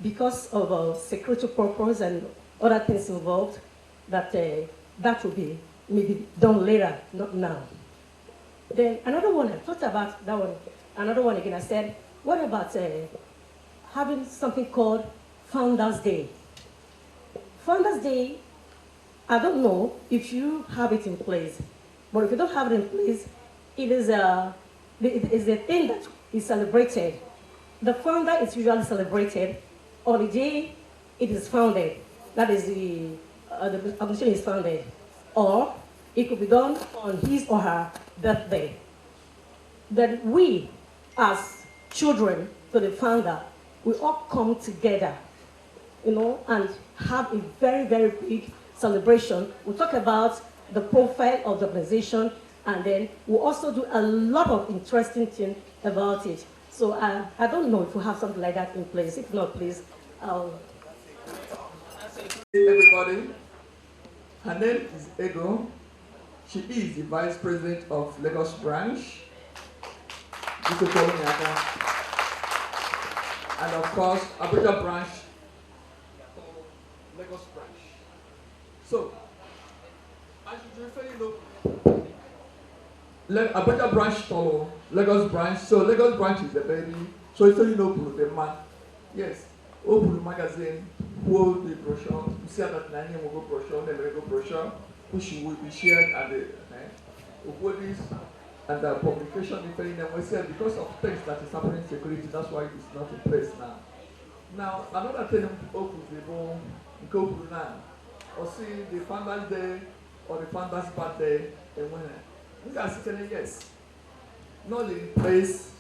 because of security purpose and other things involved, that that will be maybe done later, not now. Then another one, I thought about that one. Another one again, I said, what about having something called Founders Day? Founders Day, I don't know if you have it in place, but if you don't have it in place, it is a thing that is celebrated. The founder is usually celebrated on the day it is founded. That is the organization is founded. Or it could be done on his or her birthday. That we, as children to the founder, we all come together, and have a very, very big celebration. We'll talk about the profile of the organization, and then we'll also do a lot of interesting things about it. So I don't know if we have something like that in place. If not, please, I'll... Everybody, her name is Ego. She is the Vice President of Lagos Branch. And of course, Abuja Branch, Lagos Branch. So, as you referring to Abuja Branch to Lagos Branch, so Lagos Branch is the baby, so it's only no the man. Yes, open magazine, hold the brochure, you see that Nani will go brochure, the Lego brochure, which will be shared at the this and the publication depending on we said because of things that is happening in security, that's why it's not in place now. Now, another thing open the bone, go now, or see the Founders Day or the Founders Birthday, and when we are sitting yes, not in place,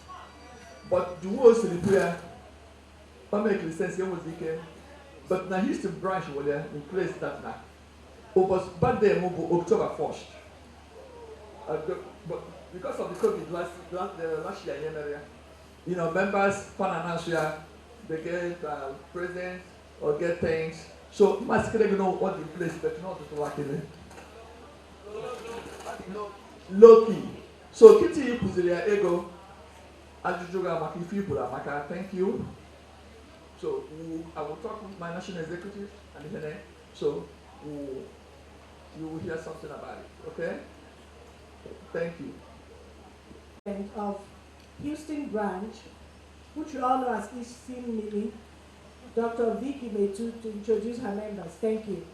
but the words in the prayer, but make sense, you was but now Houston branch will in place that now. But birthday move October 1st. But because of the COVID last year, members financial they get presents or get things. So must know what in place, but not to work in it. Low key. So Kitty you put their ego. If you put a thank you. So I will talk with my national executive and then so you will hear something about it. Okay? Thank you. And of Houston Branch, which you all know as East Mini, Dr. Vicky Metu to introduce her members. Thank you.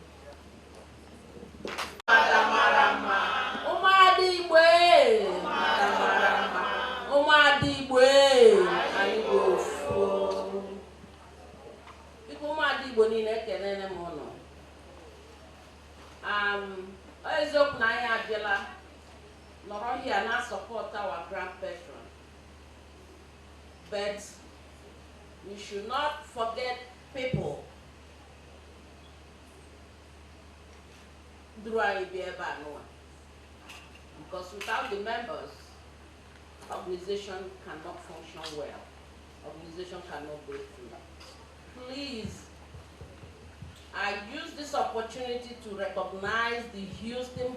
Not here and I support our grand patron. But we should not forget people. Because without the members, organization cannot function well. Organization cannot go through. Please, I use this opportunity to recognize the Houston.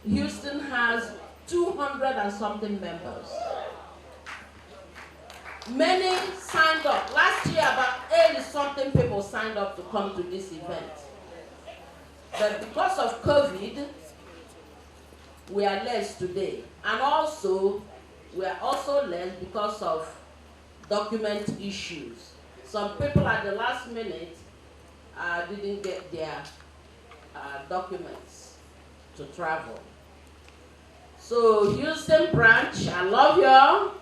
Houston has 200 and something members. Many signed up. Last year, about 80 something people signed up to come to this event. But because of COVID, we are less today. And also, we are also less because of document issues. Some people at the last minute didn't get their documents to travel. So Houston branch, I love y'all.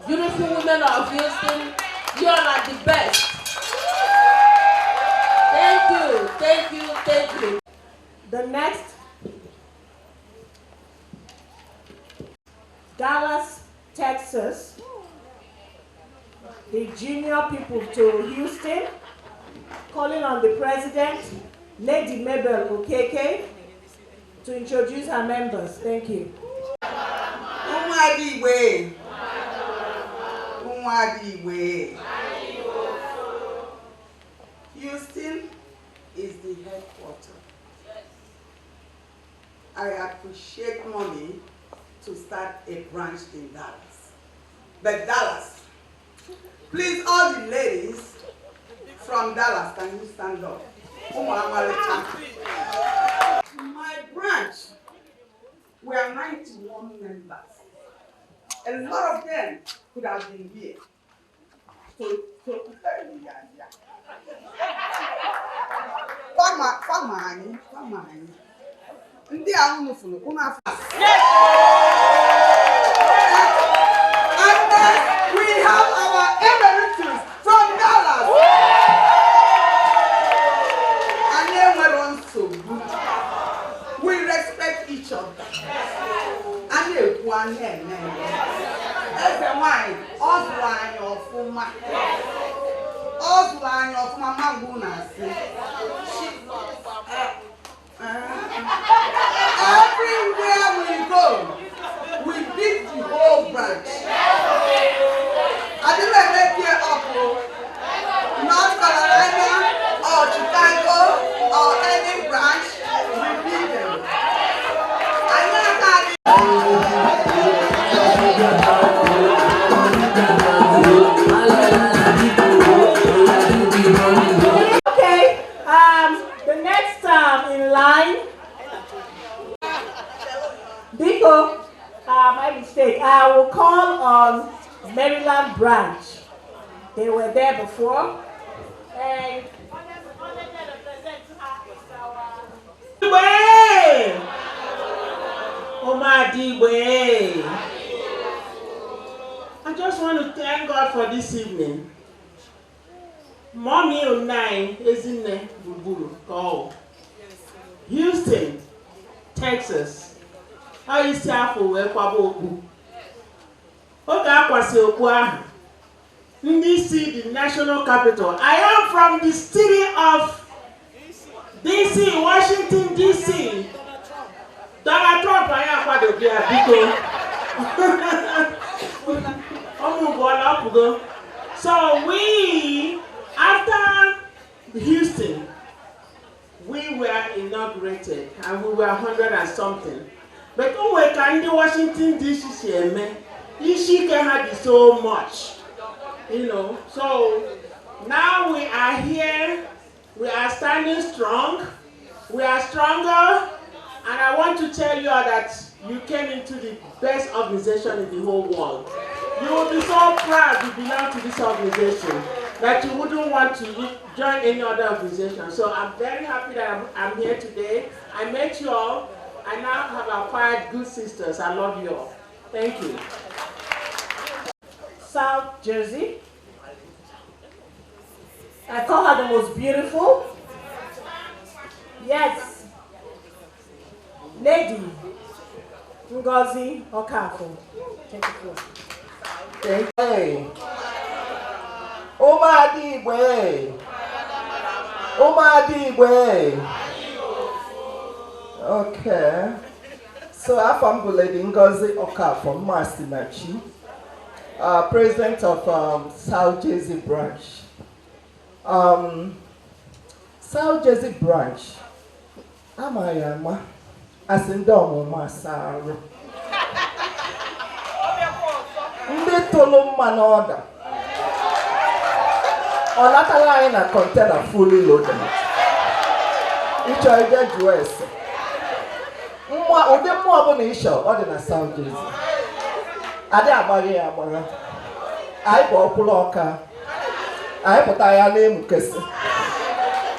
Beautiful women of Houston, you all are the best. Thank you, thank you, thank you. The next, Dallas, Texas. The junior people to Houston, calling on the president, Lady Mabel Okeke, to introduce her members. Thank you. Houston is the headquarters. I appreciate money to start a branch in Dallas. But Dallas, please, all the ladies from Dallas, can you stand up? My branch, we are 91 members. A lot of them could have been here. And we have our emeritus from Dallas. And then we're on so good. We respect each other. And then one name. That's the wine. Oswine of Uma. Oswine of Mama Guna. Everywhere we go, we beat the whole branch. I didn't make it up, North Carolina or Chicago or any branch, we beat them. Okay, the next in line, Biko, my mistake. I will call on Maryland branch. They were there before. And I just want to thank God for this evening. Mommy Onai Ezine Buburu call. Houston, Texas. How you say for where Kwabo? Oga Kwasi Okwa. DC, the national capital. I am from the city of DC, Washington, DC. Donald Trump, I am part of the So we, after Houston, we were inaugurated and we were 100 and something. But when we came to Washington, DC, she had so much. You know, so now we are here, we are standing strong, we are stronger, and I want to tell you all that you came into the best organization in the whole world. You will be so proud to belong to this organization that you wouldn't want to join any other organization. So I'm very happy that I'm here today. I met you all. I now have acquired good sisters. I love you all. Thank you. South Jersey. I call her the most beautiful. Yes. Lady Ngozi Okafor. Take it forward. Hey. Omadigwe. Omadigwe. Okay. So I'm Lady Ngozi Okafor, Masinachi, president of South Jersey branch. South Jersey branch. Amayama. Asindomo Masaru. Ndị tolu mma n'ọda. Ọ natala anyị na container fully loaded. Ịchọ ije jụọ ese. Ụdị mmụọ ọbụla ịchọ ọ dị na South Jersey. Adị agbaghị ya agbagha. Anyị bụ ọkwụrụ ọka. Anyị pụta ya na-emukesi.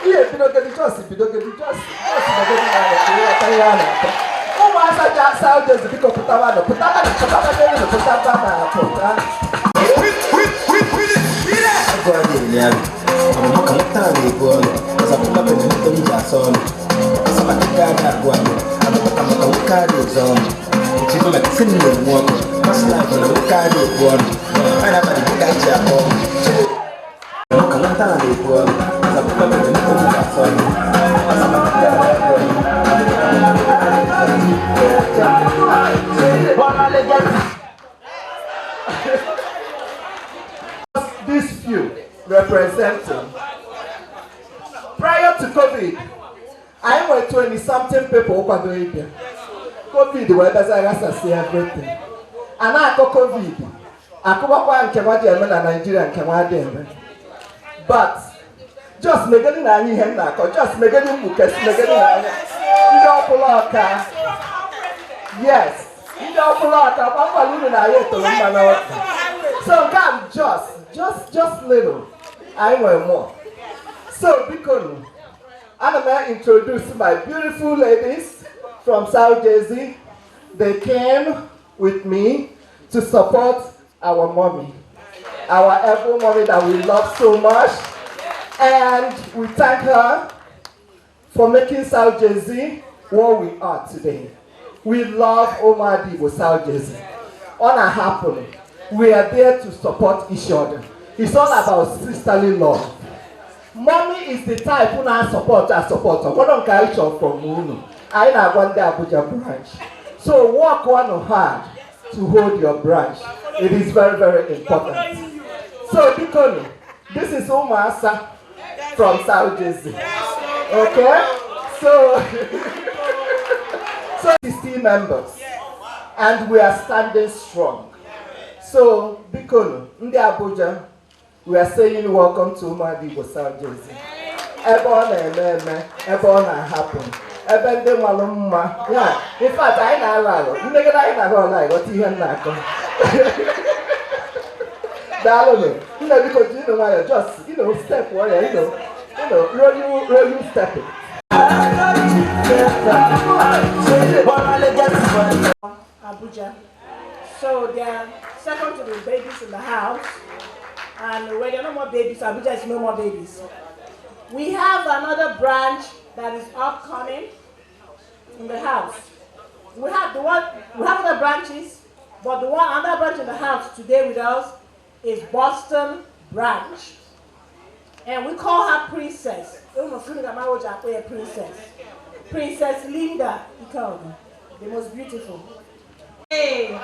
Ihe bidogedi just bidogedi just bidogedi na-atọ ihe a na-atọ. ụmụaka South biko pụtabanụ pụtaba na pụta. These few representing. Prior to COVID, I were 20-something people who were doing it. COVID was see everything. And I got COVID. I come up Nigeria and but just making any hand, just making yes. So come just little. I want more. So because I'm going to introduce my beautiful ladies from South Jersey. They came with me to support our mommy, our Apple mommy that we love so much. And we thank her for making South Jersey what we are today. We love Omadibo, South Jersey. On a happen, we are there to support each other. It's all about sisterly love. Mommy is the type who now support. What don't carry from Munu. I now want the Abuja branch. So work one hard to hold your branch. It is very, very important. So Bikoni, this is Umasa from South Jersey. Okay? So 16 members. And we are standing strong. So Bikoni, Ndi Abuja, we are saying welcome to Umadibo, South Jersey. Ebona happen. Ebende malumma. Yeah. In fact, I know. You nigga I know like what you have not. Darling, because you know why just step where roll you step it. Abuja. So they are second to the babies in the house. And when there are no more babies, Abuja is no more babies. We have another branch that is upcoming in the house. We have other branches, but another branch in the house today with us is Boston branch. And we call her Princess. Princess Linda Ikogo, the most beautiful. Hey.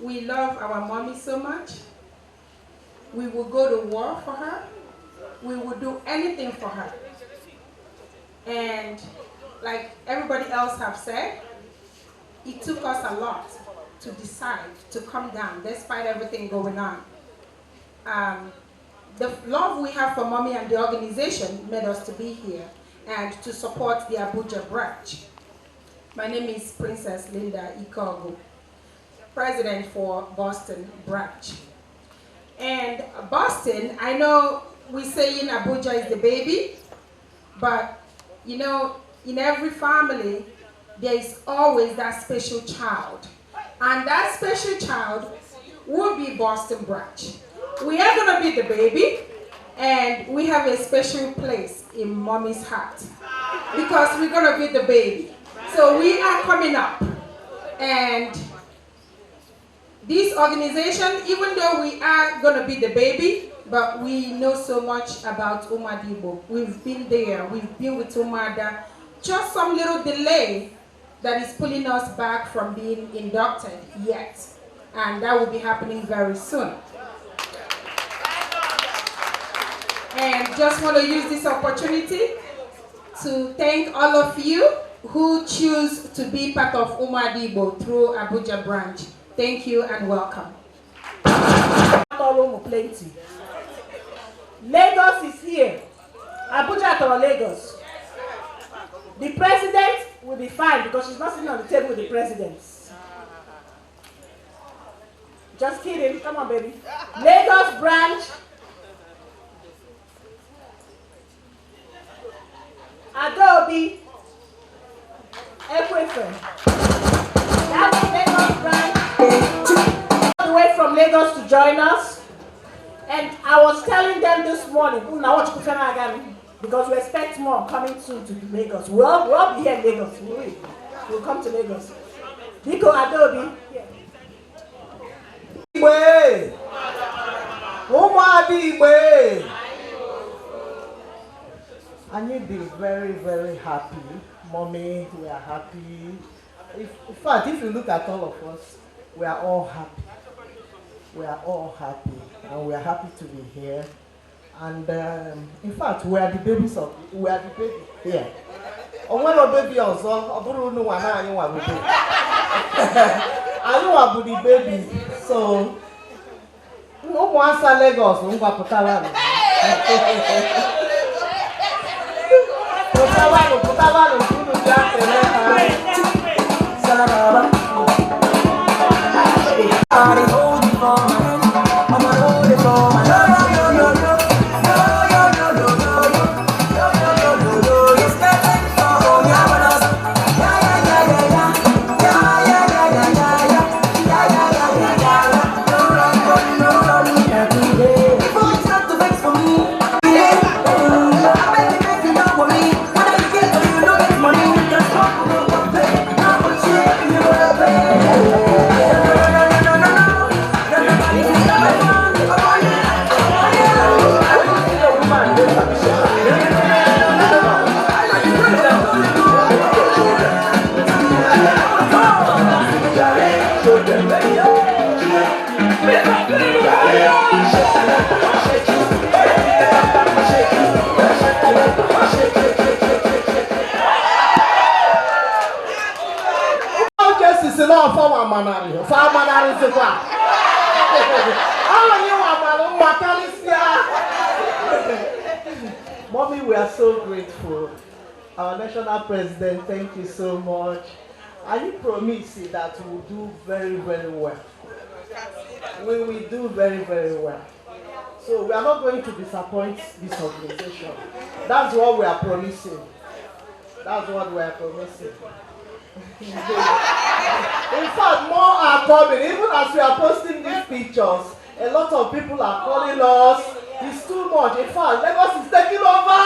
We love our mommy so much. We will go to war for her. We will do anything for her. And like everybody else have said, it took us a lot to decide to come down despite everything going on. The love we have for mommy and the organization made us to be here and to support the Abuja branch. My name is Princess Linda Ikogo, President for Boston branch. And Boston, I know we say in Abuja is the baby, but in every family, there is always that special child. And that special child will be Boston branch. We are gonna be the baby, and we have a special place in mommy's heart because we're gonna be the baby. So we are coming up, and this organization, even though we are gonna be the baby, but we know so much about Umadibo. We've been there, we've been with Umada. Just some little delay that is pulling us back from being inducted yet. And that will be happening very soon. And just want to use this opportunity to thank all of you who choose to be part of Umadibo through Abuja branch. Thank you and welcome. Lagos is here. Abuja or Lagos. The president will be fine because she's not sitting on the table with the presidents. Just kidding. Come on, baby. Lagos branch. Adaobi Ekwefe. That was Lagos branch. All the way from Lagos to join us. And I was telling them this morning, because we expect more coming soon to Lagos. We'll all be here in Lagos. We'll come to Lagos. Biko Adaobi. And you'll be very, very happy. Mommy, we are happy. In fact, if you look at all of us, we are all happy. We are all happy. And we are happy to be here. And in fact, we are the baby here. And when a baby also, I know about the baby. So, no one Lagos, no one Mommy, we are so grateful. Our national president, thank you so much. And you promise that we will do very, very well. We will do very, very well. So we are not going to disappoint this organization. That's what we are promising. That's what we are promising. In fact, more are coming. Even as we are posting these pictures, a lot of people are calling us. It's too much. In fact, Lagos is taking over.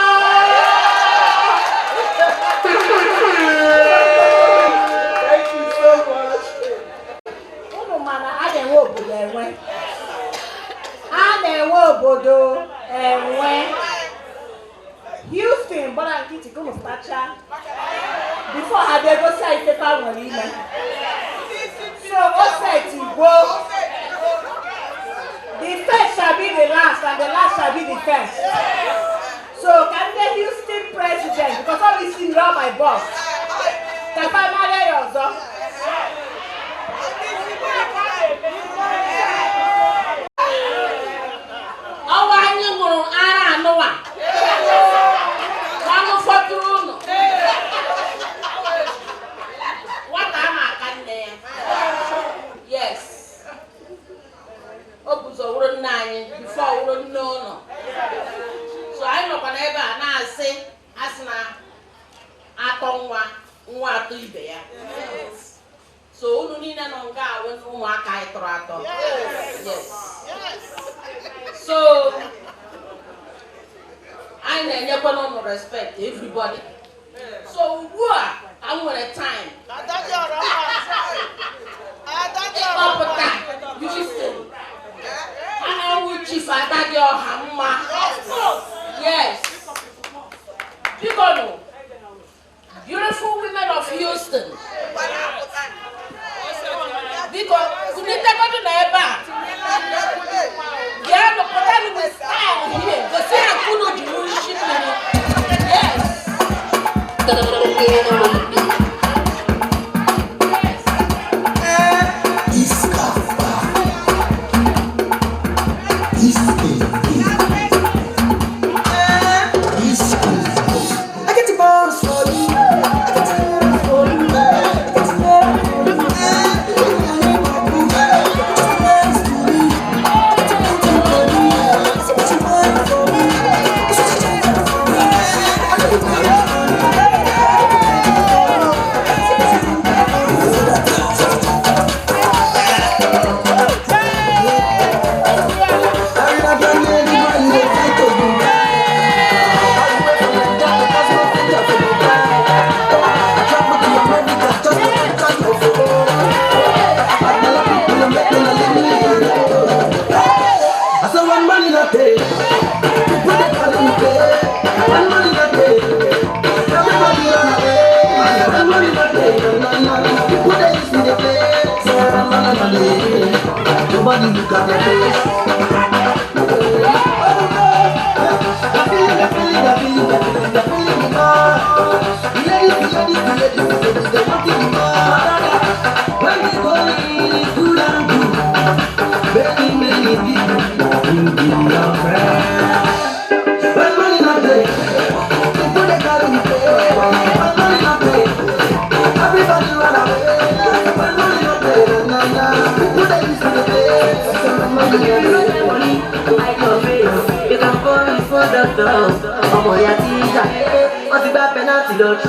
Thank you so much. Houston, but I'm going to go to before I go say paper one email. So what said to go? The first shall be the last, and the last shall be the first. So can the Houston president, because obviously you are my boss, can I marry yourself? Yes. Before we don't know. So I know whenever I say, Asna, Atonwa, Nwatu Ibeya. So Unina Nonga went from Wakai Torato. Yes. So I never no respect everybody. So what? I'm with a time. Chief Adadio Hamma. Yes. Because no. Beautiful women of Houston. Because we need to go to Neba. Yeah, no, but I will style here. But say I couldn't do shit. Yes. Everybody look at your face. The feeling the more. The ladies, they wanting the more. When we go in, it's good and good. Many people will be your friend. When money not play, people they carry me play. When money not play, everybody run away. When money not play, people they used to play. When money not play, I can pay. You can call me for the dog. I'm on your teacher. What's the bad penalty, Lord?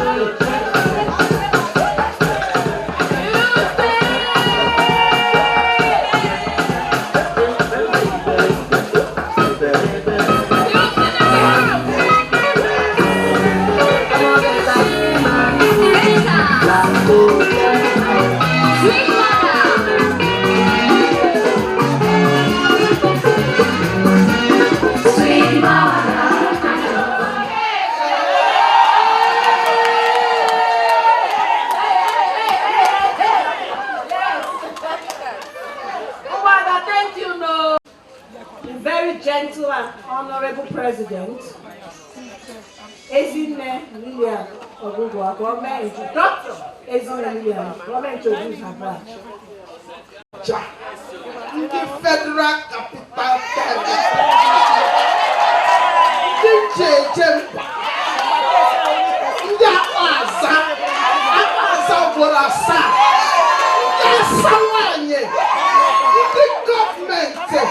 Gentle and honorable president, Ezinne Lilian Ogugwa, government, Dr. Ezinne Lilian, government introduce her branch. The federal capital territory. Ndị akpaza gwara asa. Ndị asawanye. Ndị gọọmenti.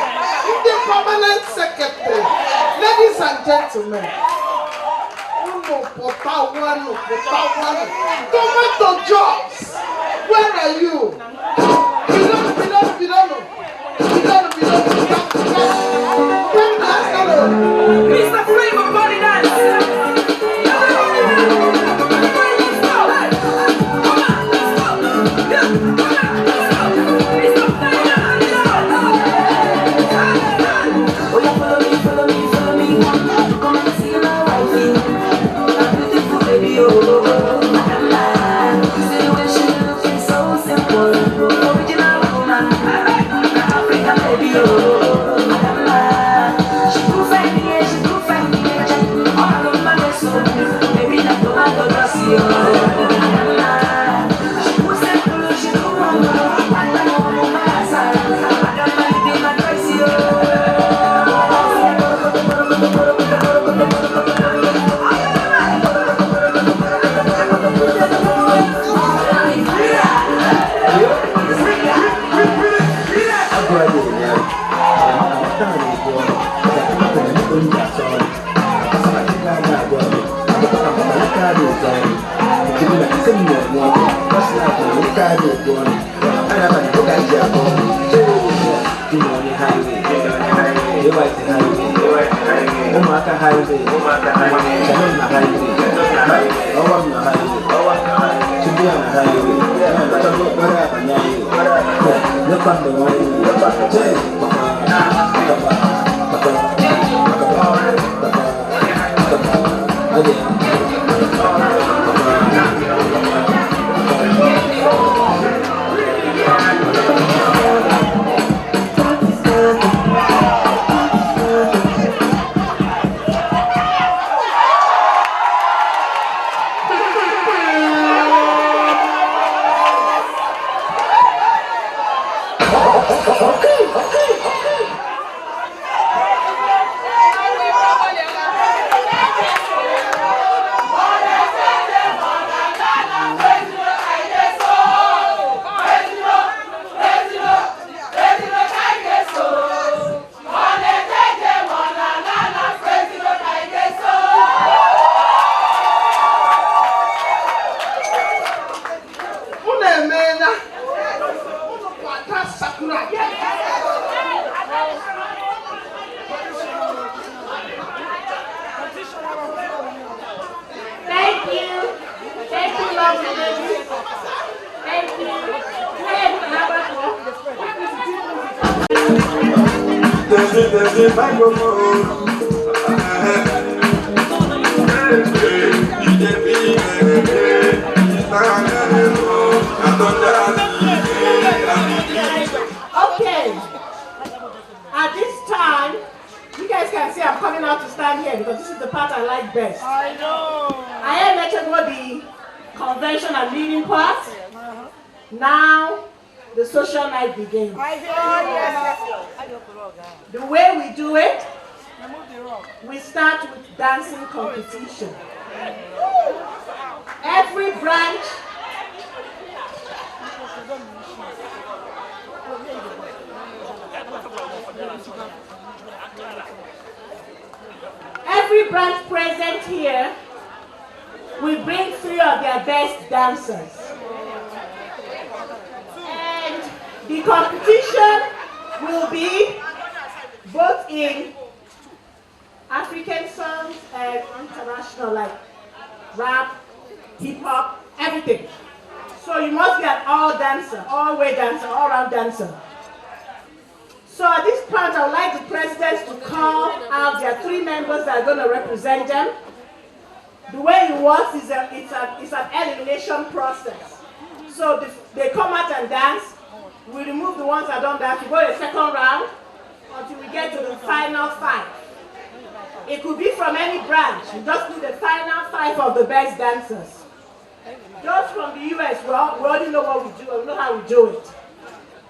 The permanent secretary, ladies and gentlemen, Tomato Jobs, where are you? Mr. Flavor Body Dance. can see I'm coming out to stand here because this is the part I like best. I know. I had mentioned what the convention and leading part. Now the social night begins. I hear you. Yes. The way we do it, we start with dancing competition. Every branch present here will bring 3 of their best dancers. And the competition will be both in African songs and international, like rap, hip hop, everything. So you must be an all-way dancer, all-round dancer. So at this point, I would like the presidents to call out their 3 members that are going to represent them. The way it works is it's an elimination process. So they come out and dance. We remove the ones that don't dance. We go to the second round until we get to the final 5. It could be from any branch. You just need the final 5 of the best dancers. Those from the US, we already know what we do. We know how we do it.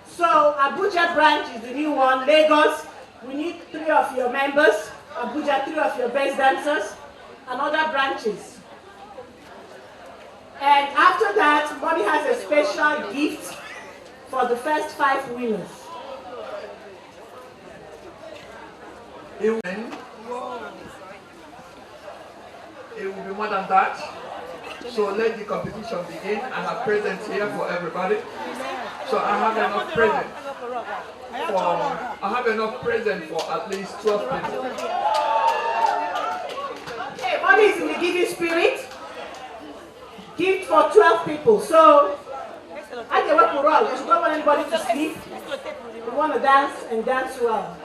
So Abuja branch is the new one. Lagos, we need 3 of your members. Abuja, 3 of your best dancers. And other branches. And after that, Mommy has a special gift for the first 5 winners. It will be more than that. So let the competition begin. I have presents here for everybody. So I have enough present for at least 12 people. Okay, Mommy is in the giving spirit. Gift for 12 people. So I can work for all. We don't want anybody to sleep. We want to dance and dance well.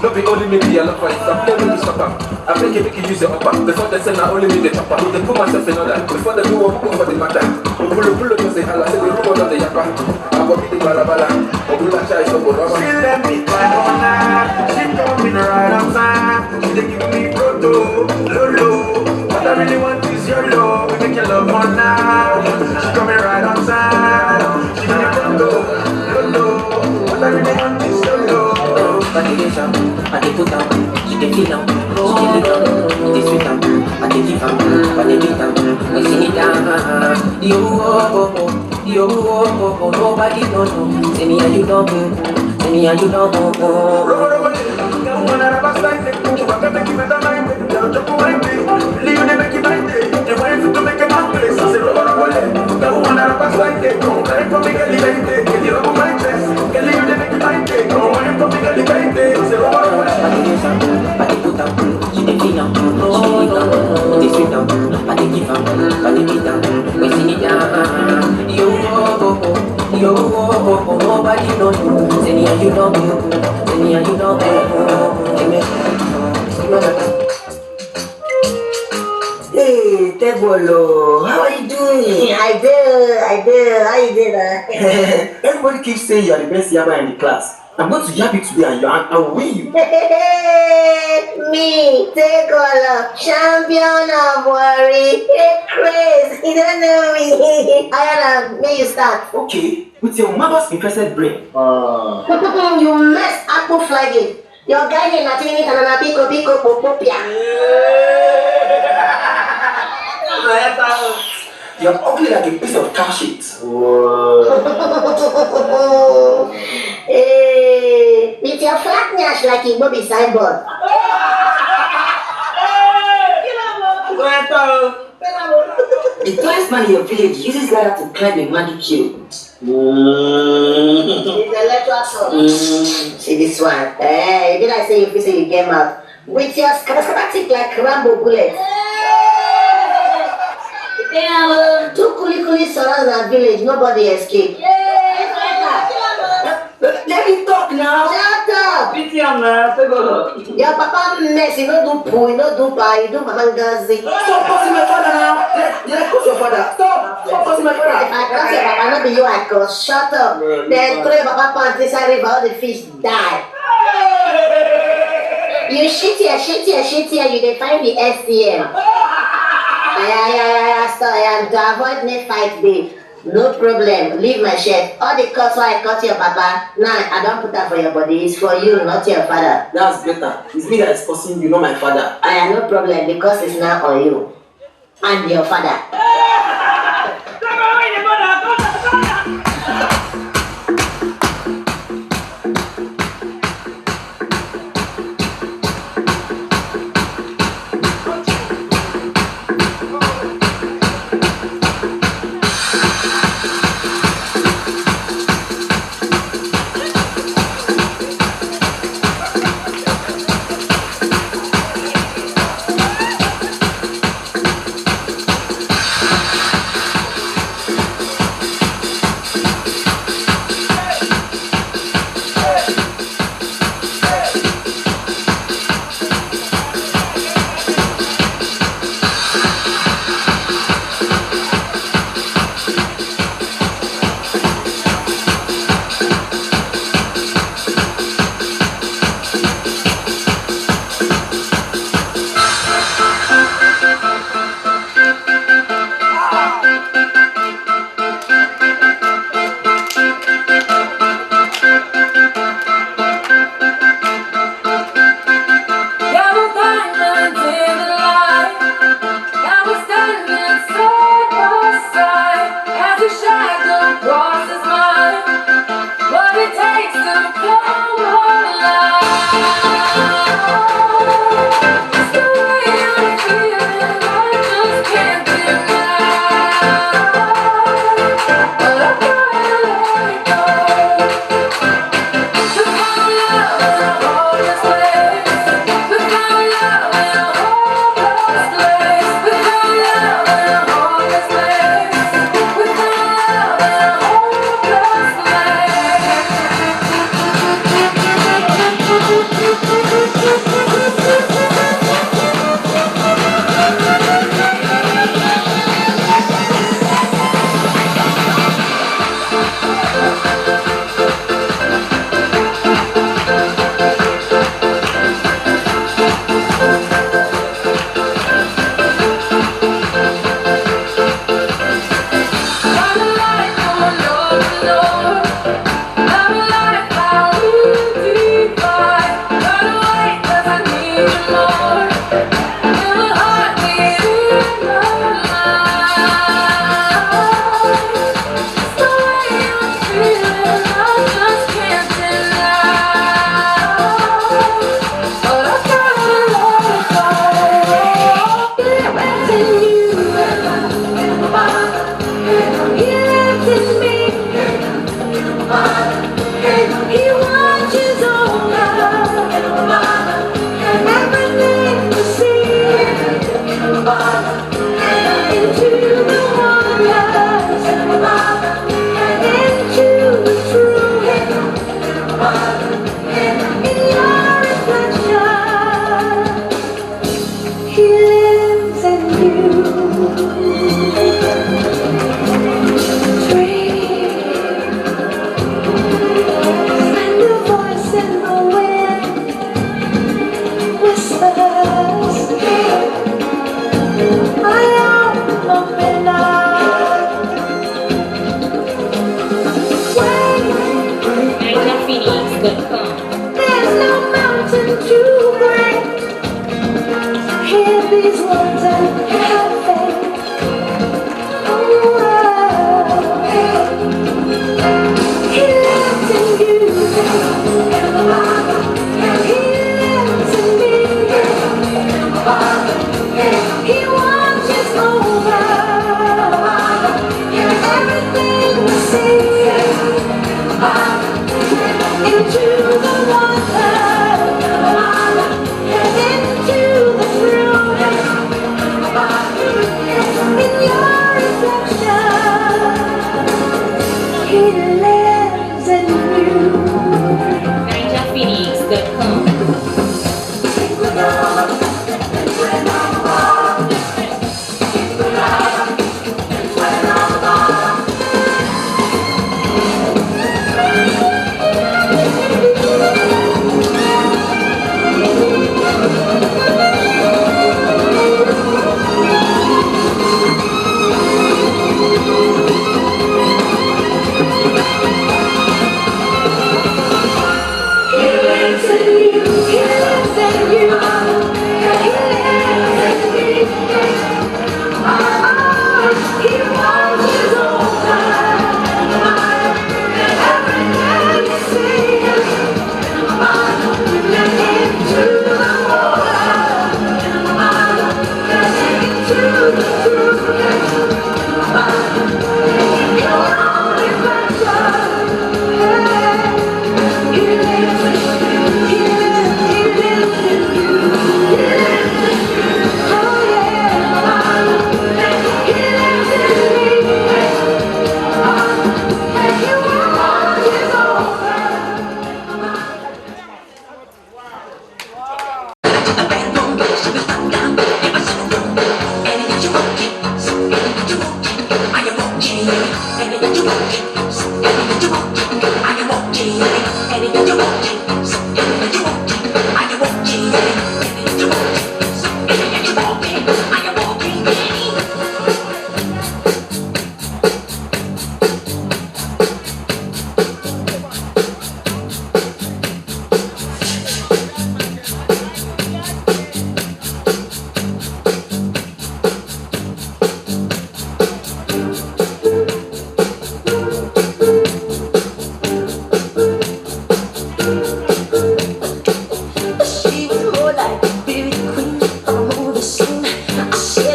Don't be only me, I love fight. I'm playing with stopper. I make you use your upper. Before they say I only need the chopper. They put myself in order. Before they do what go for the matter. Pull up, say hello, say the room on the yappa. I will be the balabala. Obula chai so go rubber. She let me climb on her. She told me the right answer. She give me proto, lolo. What I really want is your love. We make your love on now. She told me right answer. She give me proto, lolo. What I really want is your love. I take put down, she take it down, she take it down, she sweet down, I take it down, I take it down, I sing it down. Yo, nobody don't know. Say me and you don't know. Say me and you don't know. Nobody knows you. Say me and you don't know. Say me and you don't know. Hey, Tebolo, how are you doing? I do. How you doing? Everybody keeps saying you are the best yaba in the class. I'm going to yab you today and I will win you. Me, Tegolo, champion of worry. Hey, Chris, you don't know me. Ayana, may you start. Okay, with your mother's interested brain. You messed apple flagging. Your guy is not in it and a pico popopia. You're ugly like a piece of car shit. Hey, with your flat nash like a Bobby signboard. The tallest man in your village uses ladder to climb a magic hill. See this one. Hey, did I say you feel you get out? With your schematic like Rambo bullet. Two kuli surround our village, nobody escaped. Let me talk now. Shut up! Your papa mess, you don't do poo, you don't do pie, you do mahangazi. Stop cursing my father now. Let curse your father. Stop cursing my father. If I curse your papa, not be you I curse. Shut up. Then throw your papa pants inside river, all the fish die. You shit here, you dey find the STM. So to avoid next fight, babe. No problem, leave my shirt. All the cuts why I cut your papa, nah, I don't put that for your body. It's for you, not your father. That's better. It's me that is cursing you, not my father. I have no problem because it's now on you and your father.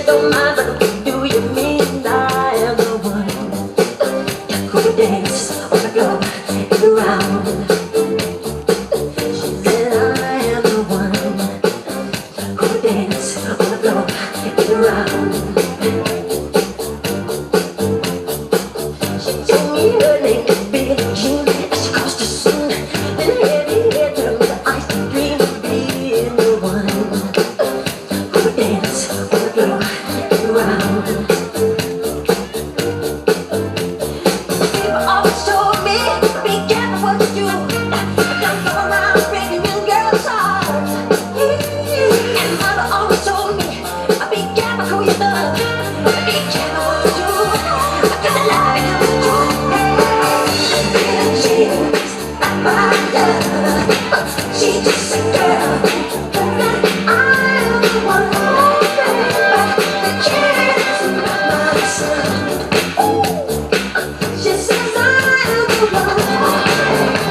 don't mind, but do you mean I am the one who could dance on the floor and around? She said I am the one who could dance on the floor and around. She told me her name was Billie Jean as she crossed the sun. Then heavy hair turned to ice and dream of being the one who could dance on the floor and around. People always told me, be careful what you do. Don't go around breaking young girls' hearts. And mother always told me, be careful who you love. Be careful what you do. Cause I love you. She's just a girl. I'm the one that cares about my son. She says I'm the one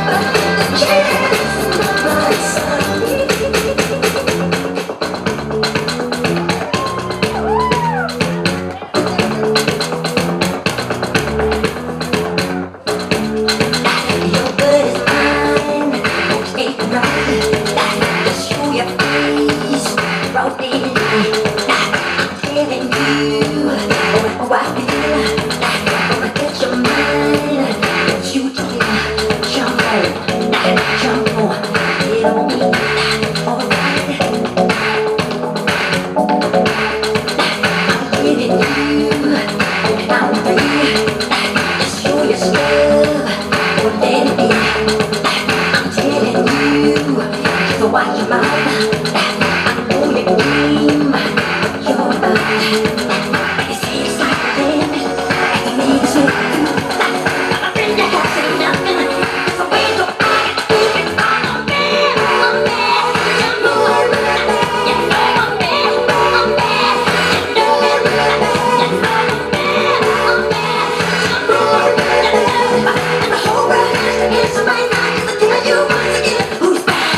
that cares about my son. Your blood is mine, ain't right. Just show your face, rosy. I'm telling you, oh, I feel. Gonna get your mind, you dear. Jump on, get on me, alright. I'm getting you, and I'm free. Just show your stuff, or let it be. I'm telling you, so watch your mouth. I know your game, but you're about. You say it's like a thing, to me it's so good. My friend, you have to do nothing. It's a way to keep it on a man. You know I'm man. You know I'm man. You know I'm man. You know I'm man. And the whole world has to answer right now. Just to tell you once again who's back.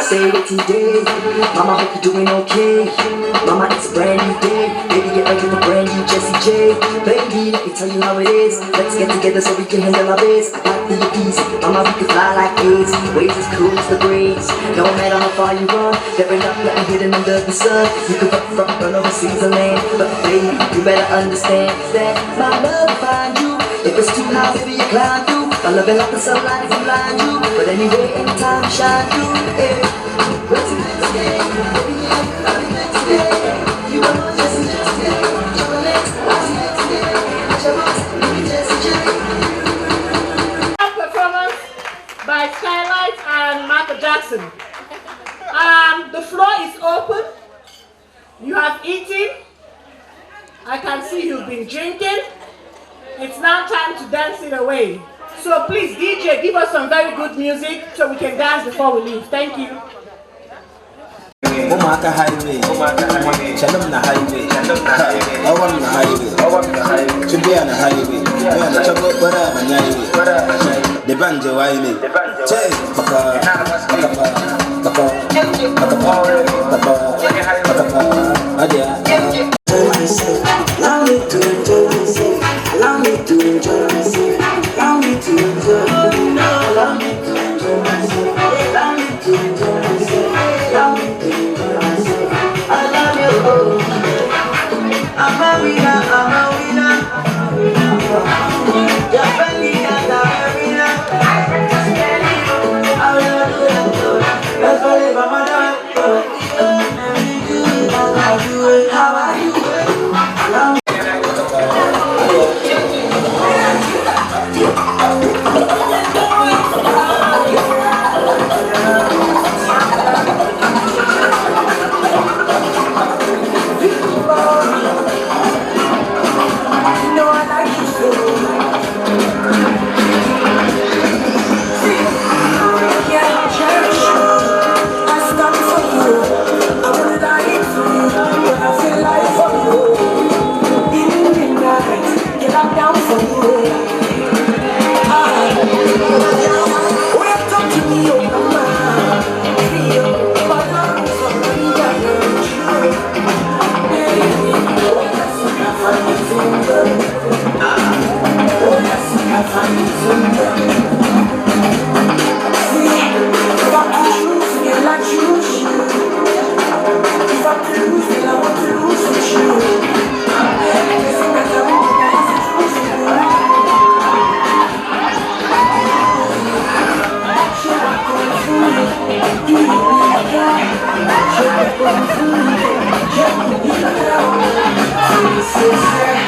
Say it today, mama, hope you're doing okay. Mama, it's a brand new day. Baby, get ready for brand new Jessie J. Baby, let me tell you how it is. Let's get together so we can handle our biz. Back to your piece, mama, we can fly like AIDS. Waves as cool as the breeze. No matter how far you run, there ain't nothing like hidden under the sun. You can run overseas and land, but baby, you better understand that my love will find you. If it's too high, baby, you climb through. I love it like the sunlight if you blind you. But anyway, anytime shine through. Yeah. What's the next day? Baby, yeah, I'll be next day. You are my Jessie J. You're my next, I'll be next day. You're my Jessie J. Performance by Skylight and Michael Jackson. The floor is open. You have eaten. I can see you've been drinking. It's now time to dance it away. So please, DJ, give us some very good music so we can dance before we leave. Thank you. Omaka highway, Chalum na highway, Awam na highway, Chubia na highway, Ayana Chabo Bara na highway, the banjo highway, Che, Papa, allow me to enjoy myself, allow me to enjoy myself, allow me to enjoy, allow me to enjoy myself, allow me to enjoy myself, allow me to enjoy myself. I love you, I'm a winner, I'm a winner. You're friendly and I'm a winner. I will do it, let's believe I'm a winner. How are you? Yeah.